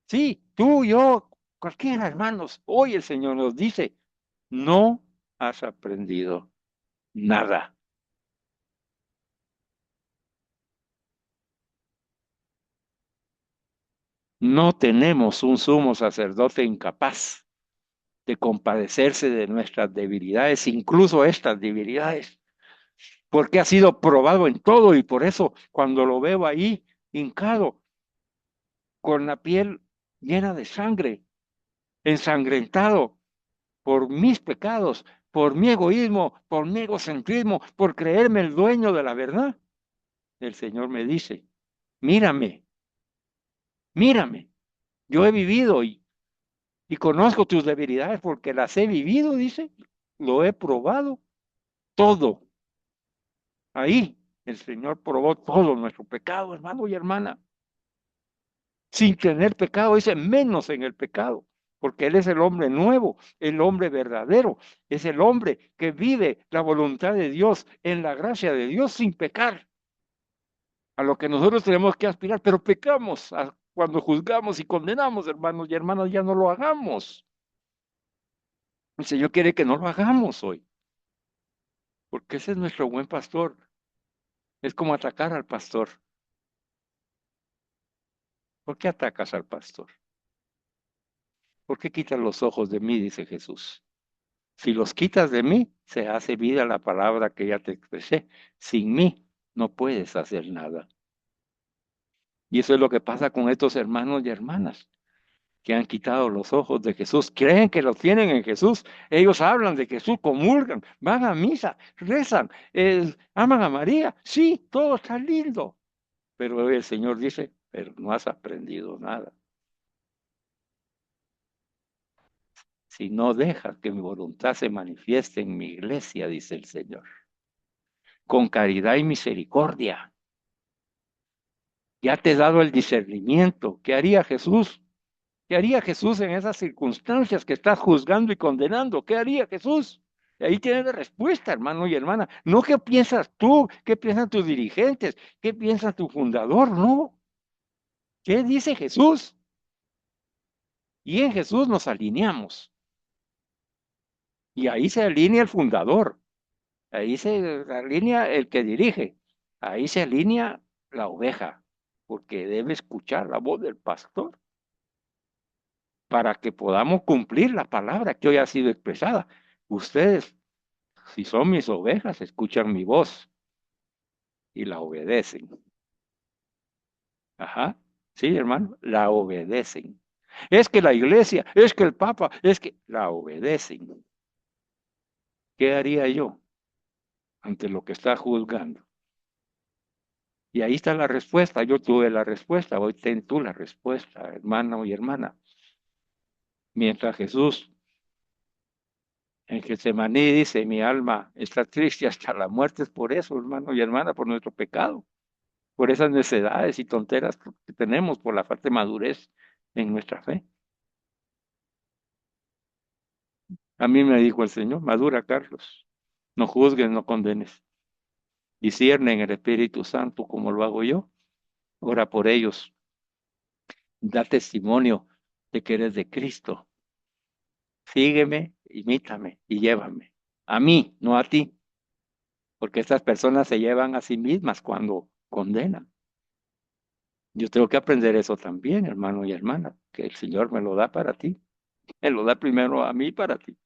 [SPEAKER 1] Sí, tú, yo, cualquiera, hermanos, hoy el Señor nos dice, no has aprendido nada. No tenemos un sumo sacerdote incapaz de compadecerse de nuestras debilidades, incluso estas debilidades, porque ha sido probado en todo y por eso cuando lo veo ahí hincado, con la piel llena de sangre, ensangrentado, por mis pecados, por mi egoísmo, por mi egocentrismo, por creerme el dueño de la verdad. el Señor me dice, mírame, mírame, yo he vivido y conozco tus debilidades porque las he vivido, dice, lo he probado todo. Ahí el Señor probó todo nuestro pecado, hermano y hermana. Sin tener pecado, dice, menos en el pecado, porque Él es el hombre nuevo, el hombre verdadero, es el hombre que vive la voluntad de Dios en la gracia de Dios sin pecar, a lo que nosotros tenemos que aspirar, pero pecamos cuando juzgamos y condenamos, hermanos y hermanas, ya no lo hagamos. El Señor quiere que no lo hagamos hoy, porque ese es nuestro buen pastor. Es como atacar al pastor. ¿Por qué atacas al pastor? ¿Por qué quitas los ojos de mí? Dice Jesús. Si los quitas de mí, se hace vida la palabra que ya te expresé. Sin mí no puedes hacer nada. Y eso es lo que pasa con estos hermanos y hermanas que han quitado los ojos de Jesús. Creen que los tienen en Jesús. Ellos hablan de Jesús, comulgan, van a misa, rezan, aman a María. Sí, todo está lindo. Pero el Señor dice, pero no has aprendido nada. Si no dejas que mi voluntad se manifieste en mi iglesia, dice el Señor, con caridad y misericordia. Ya te he dado el discernimiento. ¿Qué haría Jesús? ¿Qué haría Jesús en esas circunstancias que estás juzgando y condenando? ¿Qué haría Jesús? Y ahí tienes la respuesta, hermano y hermana. No qué piensas tú, qué piensan tus dirigentes, qué piensa tu fundador, no. ¿Qué dice Jesús? Y en Jesús nos alineamos. Y ahí se alinea el fundador. Ahí se alinea el que dirige. Ahí se alinea la oveja, porque debe escuchar la voz del pastor para que podamos cumplir la palabra que hoy ha sido expresada. Ustedes, si son mis ovejas, escuchan mi voz y la obedecen. Ajá, sí, hermano, la obedecen. Es que la iglesia, es que el papa, es que la obedecen. ¿Qué haría yo ante lo que está juzgando? Y ahí está la respuesta. Yo tuve la respuesta. Hoy ten tú la respuesta, hermano y hermana. Mientras Jesús en Getsemaní dice, mi alma está triste hasta la muerte, es por eso, hermano y hermana, por nuestro pecado, por esas necedades y tonteras que tenemos, por la falta de madurez en nuestra fe. A mí me dijo el Señor, madura, Carlos, no juzgues, no condenes, discierne en el Espíritu Santo como lo hago yo, ora por ellos, da testimonio de que eres de Cristo, sígueme, imítame y llévame. A mí, no a ti, porque estas personas se llevan a sí mismas cuando condenan. Yo tengo que aprender eso también, hermano y hermana, que el Señor me lo da para ti. Me lo da primero a mí para ti.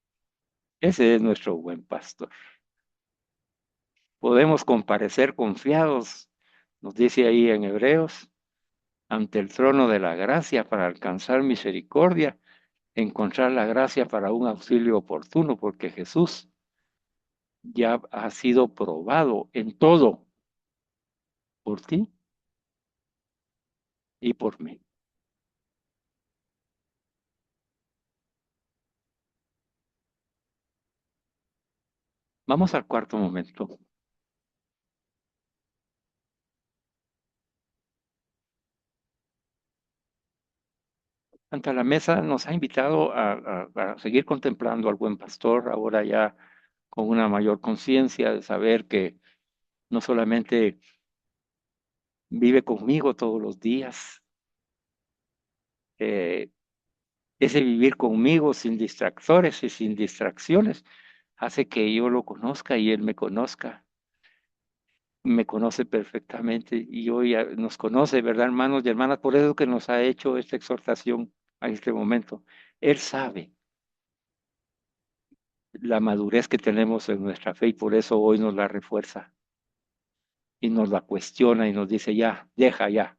[SPEAKER 1] Ese es nuestro buen pastor. Podemos comparecer confiados, nos dice ahí en Hebreos, ante el trono de la gracia para alcanzar misericordia, encontrar la gracia para un auxilio oportuno, porque Jesús ya ha sido probado en todo por ti y por mí. Vamos al cuarto momento. Ante la mesa nos ha invitado a seguir contemplando al buen pastor, ahora ya con una mayor conciencia de saber que no solamente vive conmigo todos los días, eh, ese vivir conmigo sin distractores y sin distracciones hace que yo lo conozca y él me conoce perfectamente y hoy nos conoce, ¿verdad, hermanos y hermanas? Por eso que nos ha hecho esta exhortación a este momento. Él sabe la madurez que tenemos en nuestra fe y por eso hoy nos la refuerza y nos la cuestiona y nos dice ya, deja ya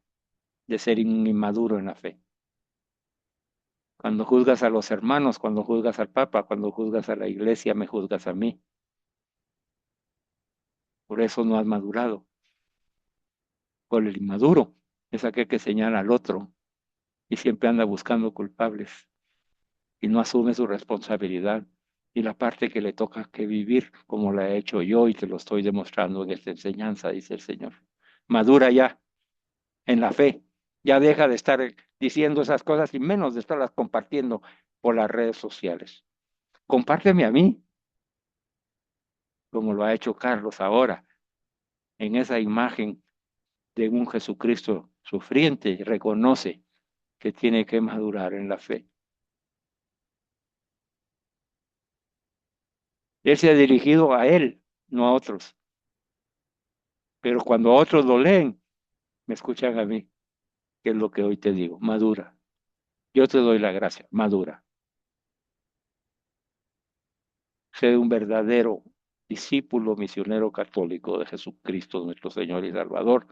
[SPEAKER 1] de ser un inmaduro en la fe. Cuando juzgas a los hermanos, cuando juzgas al Papa, cuando juzgas a la iglesia, me juzgas a mí. Por eso no has madurado. Por el inmaduro es aquel que señala al otro y siempre anda buscando culpables y no asume su responsabilidad y la parte que le toca que vivir, como la he hecho yo y te lo estoy demostrando en esta enseñanza, dice el Señor. Madura ya en la fe, ya deja de estar diciendo esas cosas y menos de estarlas compartiendo por las redes sociales. Compárteme a mí, como lo ha hecho Carlos ahora, en esa imagen de un Jesucristo sufriente, reconoce que tiene que madurar en la fe. Él se ha dirigido a él, no a otros. Pero cuando otros lo leen, me escuchan a mí, que es lo que hoy te digo, madura. Yo te doy la gracia, madura. Sé un verdadero discípulo misionero católico de Jesucristo, nuestro Señor y Salvador.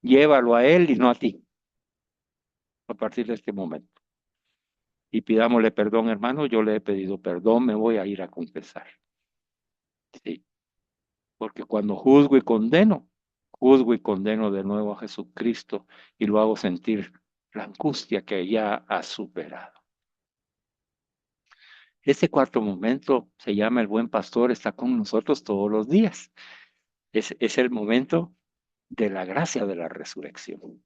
[SPEAKER 1] Llévalo a Él y no a ti, a partir de este momento. Y pidámosle perdón, hermano. Yo le he pedido perdón, me voy a ir a confesar. Sí, porque cuando juzgo y condeno de nuevo a Jesucristo y lo hago sentir la angustia que ya ha superado. Este cuarto momento se llama el buen pastor, está con nosotros todos los días. Es el momento de la gracia de la resurrección.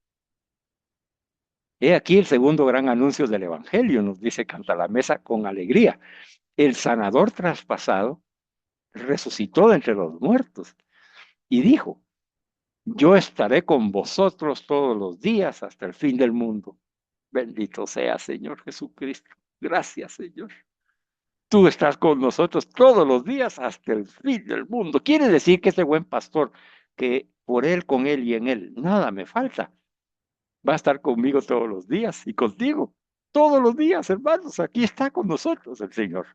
[SPEAKER 1] He aquí el segundo gran anuncio del Evangelio, nos dice Canta la Mesa con alegría. El sanador traspasado resucitó de entre los muertos y dijo, yo estaré con vosotros todos los días hasta el fin del mundo. Bendito sea Señor Jesucristo. Gracias, Señor. Tú estás con nosotros todos los días hasta el fin del mundo. Quiere decir que ese buen pastor, que por él, con él y en él, nada me falta, va a estar conmigo todos los días y contigo. Todos los días, hermanos, aquí está con nosotros el Señor.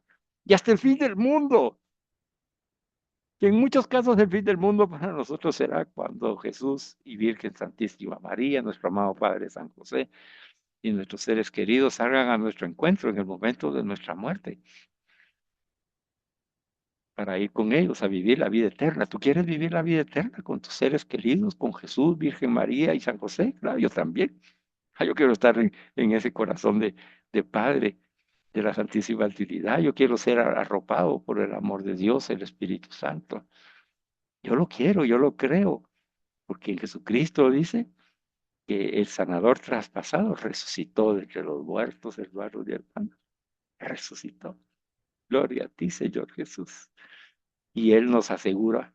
[SPEAKER 1] Y hasta el fin del mundo. Y en muchos casos el fin del mundo para nosotros será cuando Jesús y Virgen Santísima María, nuestro amado Padre San José y nuestros seres queridos salgan a nuestro encuentro en el momento de nuestra muerte para ir con ellos a vivir la vida eterna. ¿Tú quieres vivir la vida eterna con tus seres queridos, con Jesús, Virgen María y San José? Claro, yo también. Yo quiero estar en ese corazón de Padre de la Santísima Trinidad. Yo quiero ser arropado por el amor de Dios, el Espíritu Santo. Yo lo quiero, yo lo creo, porque Jesucristo dice que el sanador traspasado resucitó de entre los muertos, hermanos y hermanas. Resucitó. Gloria a ti, Señor Jesús. Y Él nos asegura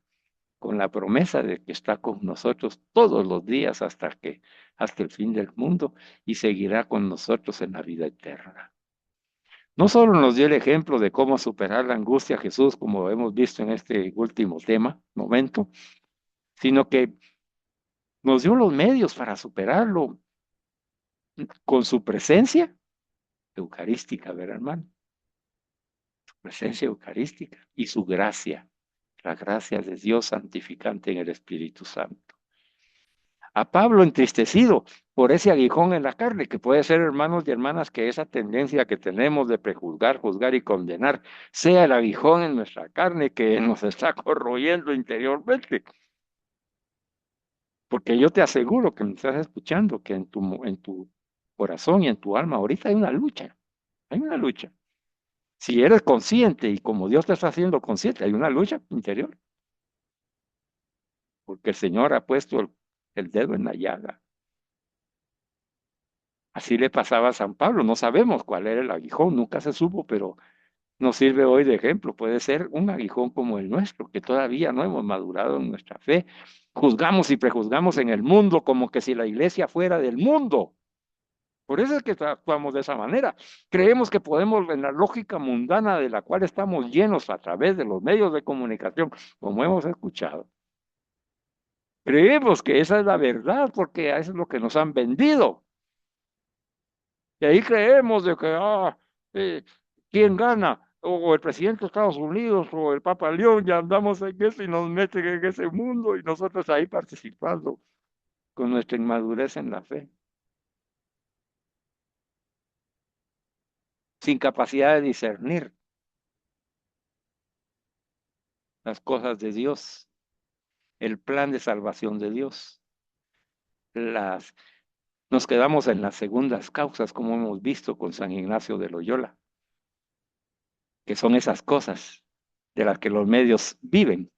[SPEAKER 1] con la promesa de que está con nosotros todos los días hasta el fin del mundo y seguirá con nosotros en la vida eterna. No solo nos dio el ejemplo de cómo superar la angustia a Jesús, como hemos visto en este último momento, sino que nos dio los medios para superarlo con su presencia eucarística, ¿verdad, hermano? Su presencia eucarística y su gracia, la gracia de Dios santificante en el Espíritu Santo. A Pablo entristecido por ese aguijón en la carne, que puede ser, hermanos y hermanas, que esa tendencia que tenemos de prejuzgar, juzgar y condenar sea el aguijón en nuestra carne que nos está corroyendo interiormente. Porque yo te aseguro que me estás escuchando que en tu corazón y en tu alma ahorita hay una lucha. Si eres consciente y como Dios te está haciendo consciente, hay una lucha interior. Porque el Señor ha puesto el dedo en la llaga. Así le pasaba a San Pablo, no sabemos cuál era el aguijón, nunca se supo, pero nos sirve hoy de ejemplo. Puede ser un aguijón como el nuestro, que todavía no hemos madurado en nuestra fe. Juzgamos y prejuzgamos en el mundo como que si la iglesia fuera del mundo. Por eso es que actuamos de esa manera. Creemos que podemos, en la lógica mundana de la cual estamos llenos a través de los medios de comunicación, como hemos escuchado. Creemos que esa es la verdad porque eso es lo que nos han vendido. Y ahí creemos de que, ¿quién gana? O el presidente de Estados Unidos o el Papa León, ya andamos en eso y nos meten en ese mundo y nosotros ahí participando con nuestra inmadurez en la fe, sin capacidad de discernir las cosas de Dios, el plan de salvación de Dios. nos quedamos en las segundas causas, como hemos visto con San Ignacio de Loyola, que son esas cosas de las que los medios viven,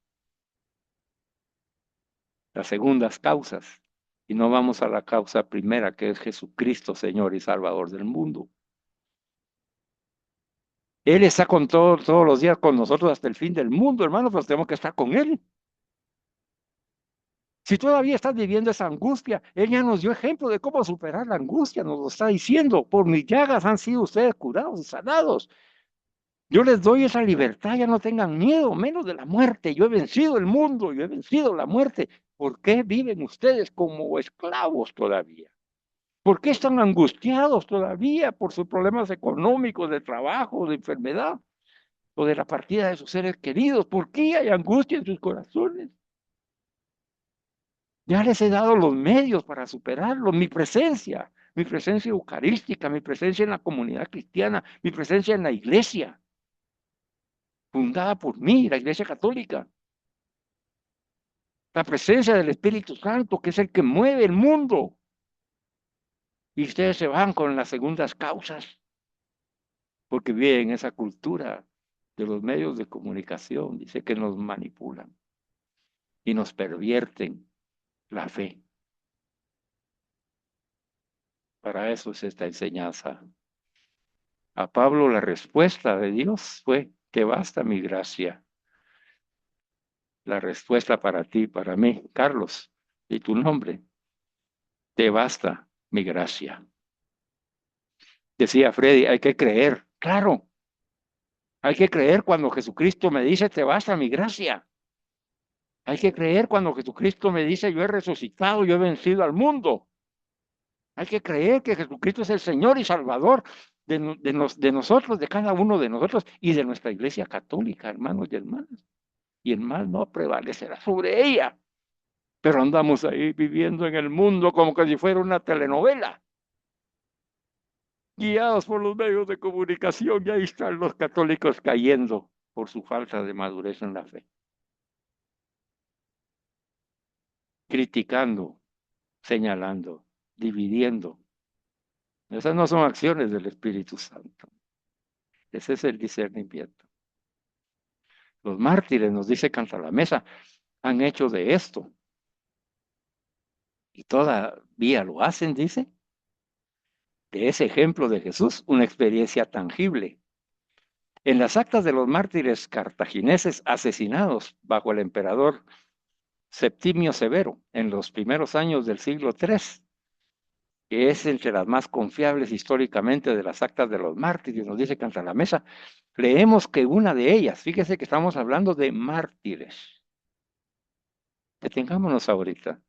[SPEAKER 1] las segundas causas, y no vamos a la causa primera, que es Jesucristo, Señor y Salvador del mundo. Él está con todos los días con nosotros hasta el fin del mundo, hermanos, pues tenemos que estar con Él. Si todavía estás viviendo esa angustia, Él ya nos dio ejemplo de cómo superar la angustia, nos lo está diciendo, por mis llagas han sido ustedes curados y sanados. Yo les doy esa libertad, ya no tengan miedo, menos de la muerte. Yo he vencido el mundo, yo he vencido la muerte. ¿Por qué viven ustedes como esclavos todavía? ¿Por qué están angustiados todavía por sus problemas económicos, de trabajo, de enfermedad o de la partida de sus seres queridos? ¿Por qué hay angustia en sus corazones? Ya les he dado los medios para superarlo, mi presencia eucarística, mi presencia en la comunidad cristiana, mi presencia en la iglesia, fundada por mí, la Iglesia Católica. La presencia del Espíritu Santo, que es el que mueve el mundo. Y ustedes se van con las segundas causas, porque viven esa cultura de los medios de comunicación, dice que nos manipulan y nos pervierten la fe. Para eso es esta enseñanza. A Pablo la respuesta de Dios fue: te basta mi gracia. La respuesta para ti, para mí, Carlos, y tu nombre: te basta mi gracia. Decía Freddy, hay que creer. Claro, hay que creer cuando Jesucristo me dice, te basta mi gracia. Hay que creer cuando Jesucristo me dice, yo he resucitado, yo he vencido al mundo. Hay que creer que Jesucristo es el Señor y Salvador de nosotros, de cada uno de nosotros y de nuestra Iglesia Católica, hermanos y hermanas. Y el mal no prevalecerá sobre ella. Pero andamos ahí viviendo en el mundo como que si fuera una telenovela, guiados por los medios de comunicación, y ahí están los católicos cayendo por su falta de madurez en la fe, criticando, señalando, dividiendo. Esas no son acciones del Espíritu Santo. Ese es el discernimiento. Los mártires, nos dice Cantalamesa, han hecho de esto. Y todavía lo hacen, dice, de ese ejemplo de Jesús, una experiencia tangible. En las actas de los mártires cartagineses asesinados bajo el emperador Septimio Severo en los primeros años del siglo III, que es entre las más confiables históricamente de las actas de los mártires, nos dice Cantalamesa, leemos que una de ellas, fíjese que estamos hablando de mártires, detengámonos ahorita.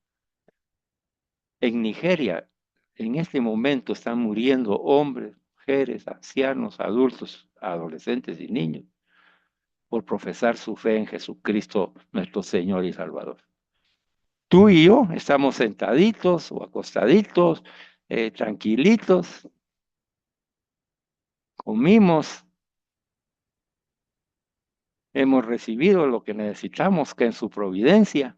[SPEAKER 1] En Nigeria, en este momento están muriendo hombres, mujeres, ancianos, adultos, adolescentes y niños por profesar su fe en Jesucristo, nuestro Señor y Salvador. Tú y yo estamos sentaditos o acostaditos, tranquilitos, comimos, hemos recibido lo que necesitamos, que en su providencia.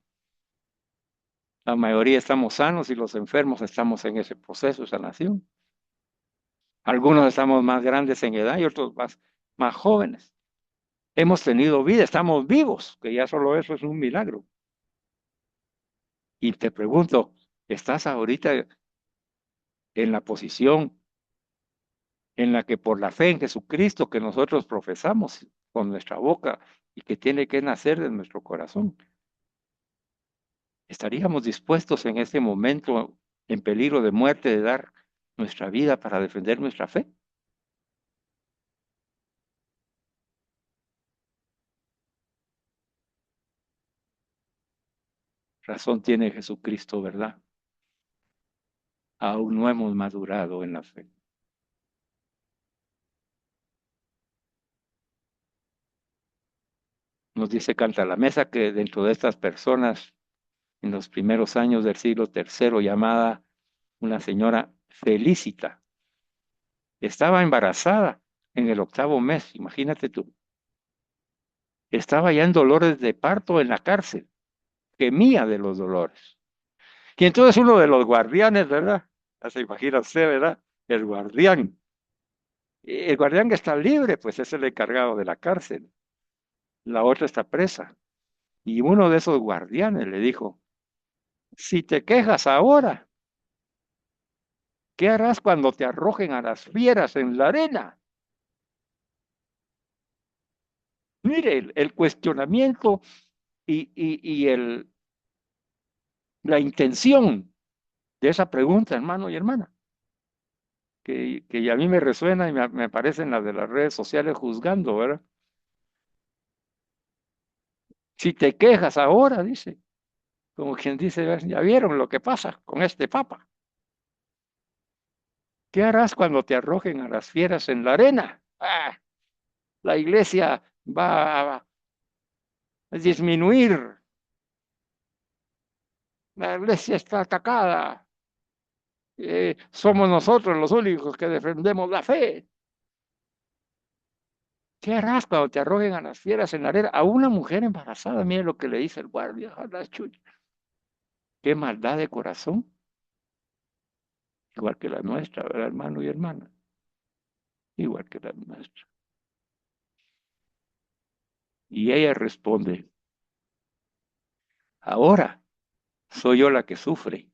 [SPEAKER 1] La mayoría estamos sanos y los enfermos estamos en ese proceso de sanación. Algunos estamos más grandes en edad y otros más jóvenes. Hemos tenido vida, estamos vivos, que ya solo eso es un milagro. Y te pregunto, ¿estás ahorita en la posición en la que por la fe en Jesucristo que nosotros profesamos con nuestra boca y que tiene que nacer de nuestro corazón, estaríamos dispuestos en este momento en peligro de muerte de dar nuestra vida para defender nuestra fe? Razón tiene Jesucristo, ¿verdad? Aún no hemos madurado en la fe. Nos dice Cantalamesa que dentro de estas personas, en los primeros años del siglo III, llamada una señora Felicita, estaba embarazada en el 8º mes, imagínate tú. Estaba ya en dolores de parto en la cárcel, gemía de los dolores. Y entonces uno de los guardianes, ¿verdad? Ya se imagina usted, ¿verdad? El guardián. El guardián que está libre, pues es el encargado de la cárcel. La otra está presa. Y uno de esos guardianes le dijo, si te quejas ahora, ¿qué harás cuando te arrojen a las fieras en la arena? Mire, el cuestionamiento y la intención de esa pregunta, hermano y hermana, que a mí me resuena y me aparece en las de las redes sociales juzgando, ¿verdad? Si te quejas ahora, dice, como quien dice, ya vieron lo que pasa con este papa. ¿Qué harás cuando te arrojen a las fieras en la arena? Ah, la iglesia va a disminuir, la iglesia está atacada, somos nosotros los únicos que defendemos la fe. ¿Qué harás cuando te arrojen a las fieras en la arena? A una mujer embarazada, mire lo que le dice el guardia, a la chucha. Qué maldad de corazón, igual que la nuestra, ¿verdad, hermano y hermana? Igual que la nuestra. Y ella responde, ahora soy yo la que sufre,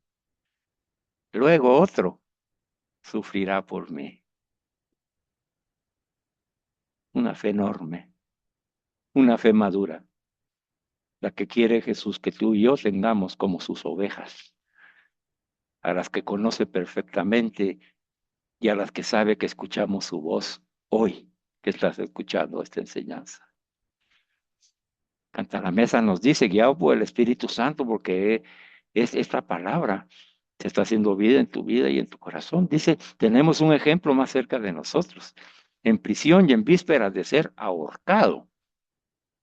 [SPEAKER 1] luego otro sufrirá por mí. Una fe enorme, una fe madura, la que quiere Jesús que tú y yo tengamos como sus ovejas, a las que conoce perfectamente y a las que sabe que escuchamos su voz hoy que estás escuchando esta enseñanza. Cantar la Mesa nos dice, guiado por el Espíritu Santo, porque es esta palabra se está haciendo vida en tu vida y en tu corazón. Dice, tenemos un ejemplo más cerca de nosotros, en prisión y en vísperas de ser ahorcado.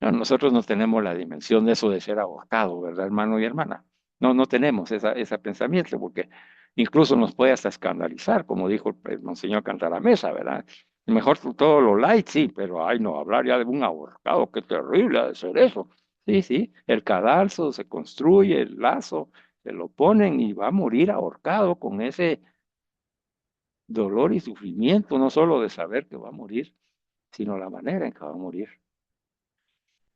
[SPEAKER 1] No, nosotros no tenemos la dimensión de eso de ser ahorcado, ¿verdad, hermano y hermana? No, no tenemos ese pensamiento, porque incluso nos puede hasta escandalizar, como dijo el monseñor Cantalamesa, ¿verdad? Mejor todo lo light, sí, pero ay, no, hablar ya de un ahorcado, qué terrible ha de ser eso. Sí, sí, el cadalso se construye, el lazo, se lo ponen y va a morir ahorcado con ese dolor y sufrimiento, no solo de saber que va a morir, sino la manera en que va a morir.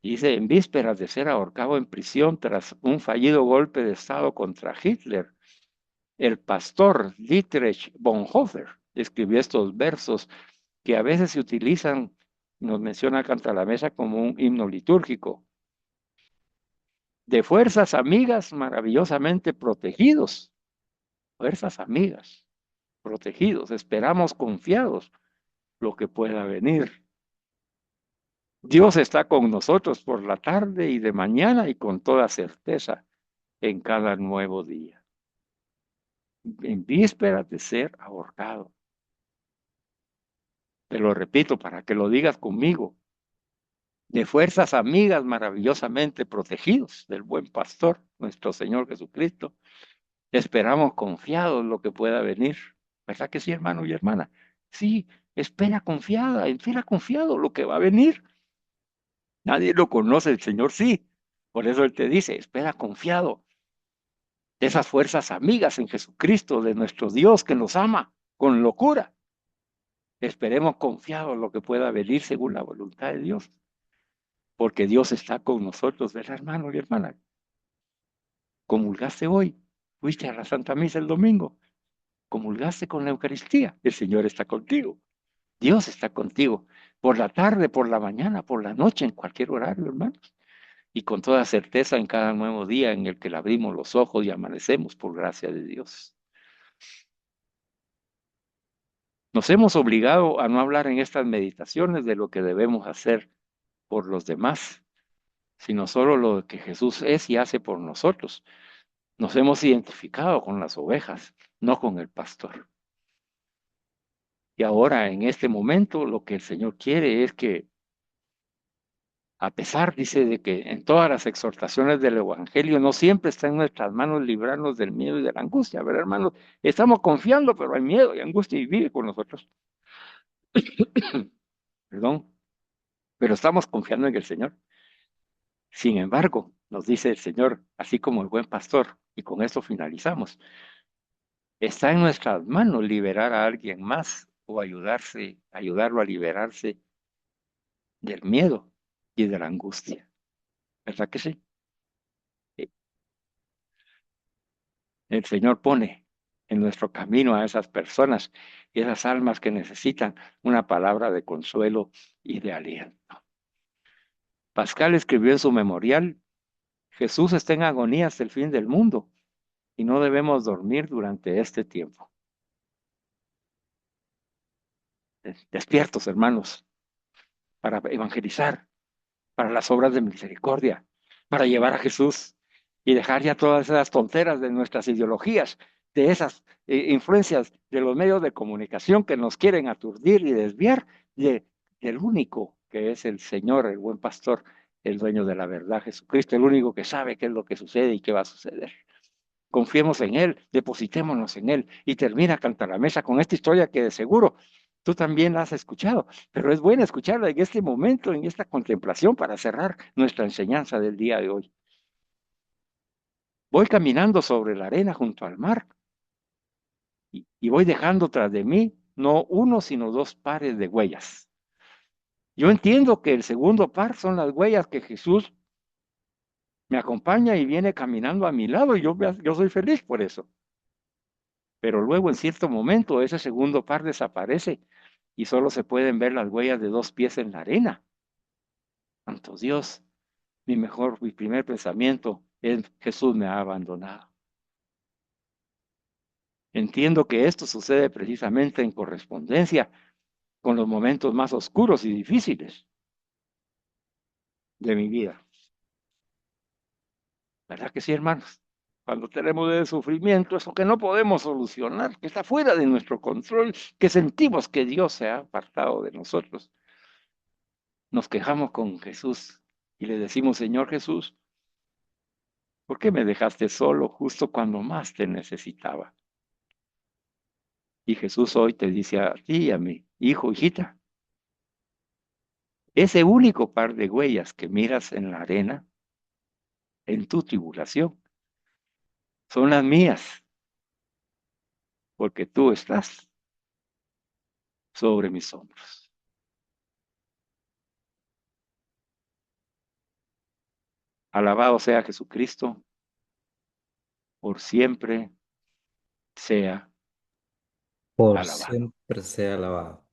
[SPEAKER 1] Dice, en vísperas de ser ahorcado en prisión tras un fallido golpe de Estado contra Hitler, el pastor Dietrich Bonhoeffer escribió estos versos que a veces se utilizan, nos menciona Cantalamesa como un himno litúrgico. De fuerzas amigas maravillosamente protegidos, fuerzas amigas protegidos, esperamos confiados lo que pueda venir. Dios está con nosotros por la tarde y de mañana y con toda certeza en cada nuevo día, en vísperas de ser ahorcado. Te lo repito para que lo digas conmigo. De fuerzas amigas maravillosamente protegidos del buen pastor, nuestro Señor Jesucristo, esperamos confiados lo que pueda venir. ¿Verdad que sí, hermano y hermana? Sí, espera confiado lo que va a venir. Nadie lo conoce, el Señor sí. Por eso Él te dice, espera confiado. De esas fuerzas amigas en Jesucristo, de nuestro Dios que nos ama con locura. Esperemos confiados lo que pueda venir según la voluntad de Dios, porque Dios está con nosotros, ¿verdad, hermano y hermana? Comulgaste hoy, fuiste a la Santa Misa el domingo, comulgaste con la Eucaristía, el Señor está contigo, Dios está contigo, por la tarde, por la mañana, por la noche, en cualquier horario, hermanos, y con toda certeza en cada nuevo día en el que le abrimos los ojos y amanecemos por gracia de Dios. Nos hemos obligado a no hablar en estas meditaciones de lo que debemos hacer por los demás, sino solo lo que Jesús es y hace por nosotros. Nos hemos identificado con las ovejas, no con el pastor. Y ahora, en este momento, lo que el Señor quiere es que, a pesar, dice, de que en todas las exhortaciones del Evangelio no siempre está en nuestras manos librarnos del miedo y de la angustia, ¿verdad, hermanos? Estamos confiando, pero hay miedo y angustia y vive con nosotros. Perdón, pero estamos confiando en el Señor. Sin embargo, nos dice el Señor, así como el buen pastor, y con esto finalizamos. Está en nuestras manos liberar a alguien más o ayudarlo a liberarse del miedo y de la angustia. ¿Verdad que sí? Eh, El Señor pone en nuestro camino a esas personas y esas almas que necesitan una palabra de consuelo y de aliento. Pascal escribió en su memorial, Jesús está en agonía hasta el fin del mundo y no debemos dormir durante este tiempo. Despiertos, hermanos, para evangelizar, para las obras de misericordia, para llevar a Jesús y dejar ya todas esas tonteras de nuestras ideologías, de esas influencias de los medios de comunicación que nos quieren aturdir y desviar del único que es el Señor, el buen pastor, el dueño de la verdad, Jesucristo, el único que sabe qué es lo que sucede y qué va a suceder. Confiemos en Él, depositémonos en Él. Y termina Cantalamesa con esta historia que de seguro tú también la has escuchado, pero es bueno escucharla en este momento, en esta contemplación para cerrar nuestra enseñanza del día de hoy. Voy caminando sobre la arena junto al mar y voy dejando tras de mí no uno, sino dos pares de huellas. Yo entiendo que el segundo par son las huellas que Jesús me acompaña y viene caminando a mi lado y yo soy feliz por eso. Pero luego en cierto momento ese segundo par desaparece y solo se pueden ver las huellas de dos pies en la arena. Santo Dios, mi primer pensamiento es Jesús me ha abandonado. Entiendo que esto sucede precisamente en correspondencia con los momentos más oscuros y difíciles de mi vida. ¿Verdad que sí, hermanos? Cuando tenemos de sufrimiento, eso que no podemos solucionar, que está fuera de nuestro control, que sentimos que Dios se ha apartado de nosotros, nos quejamos con Jesús y le decimos, Señor Jesús, ¿por qué me dejaste solo justo cuando más te necesitaba? Y Jesús hoy te dice a ti y a mi hijo, hijita, ese único par de huellas que miras en la arena, en tu tribulación, son las mías, porque tú estás sobre mis hombros. Alabado sea Jesucristo, por siempre sea
[SPEAKER 3] Por
[SPEAKER 1] alabado.
[SPEAKER 3] siempre sea alabado.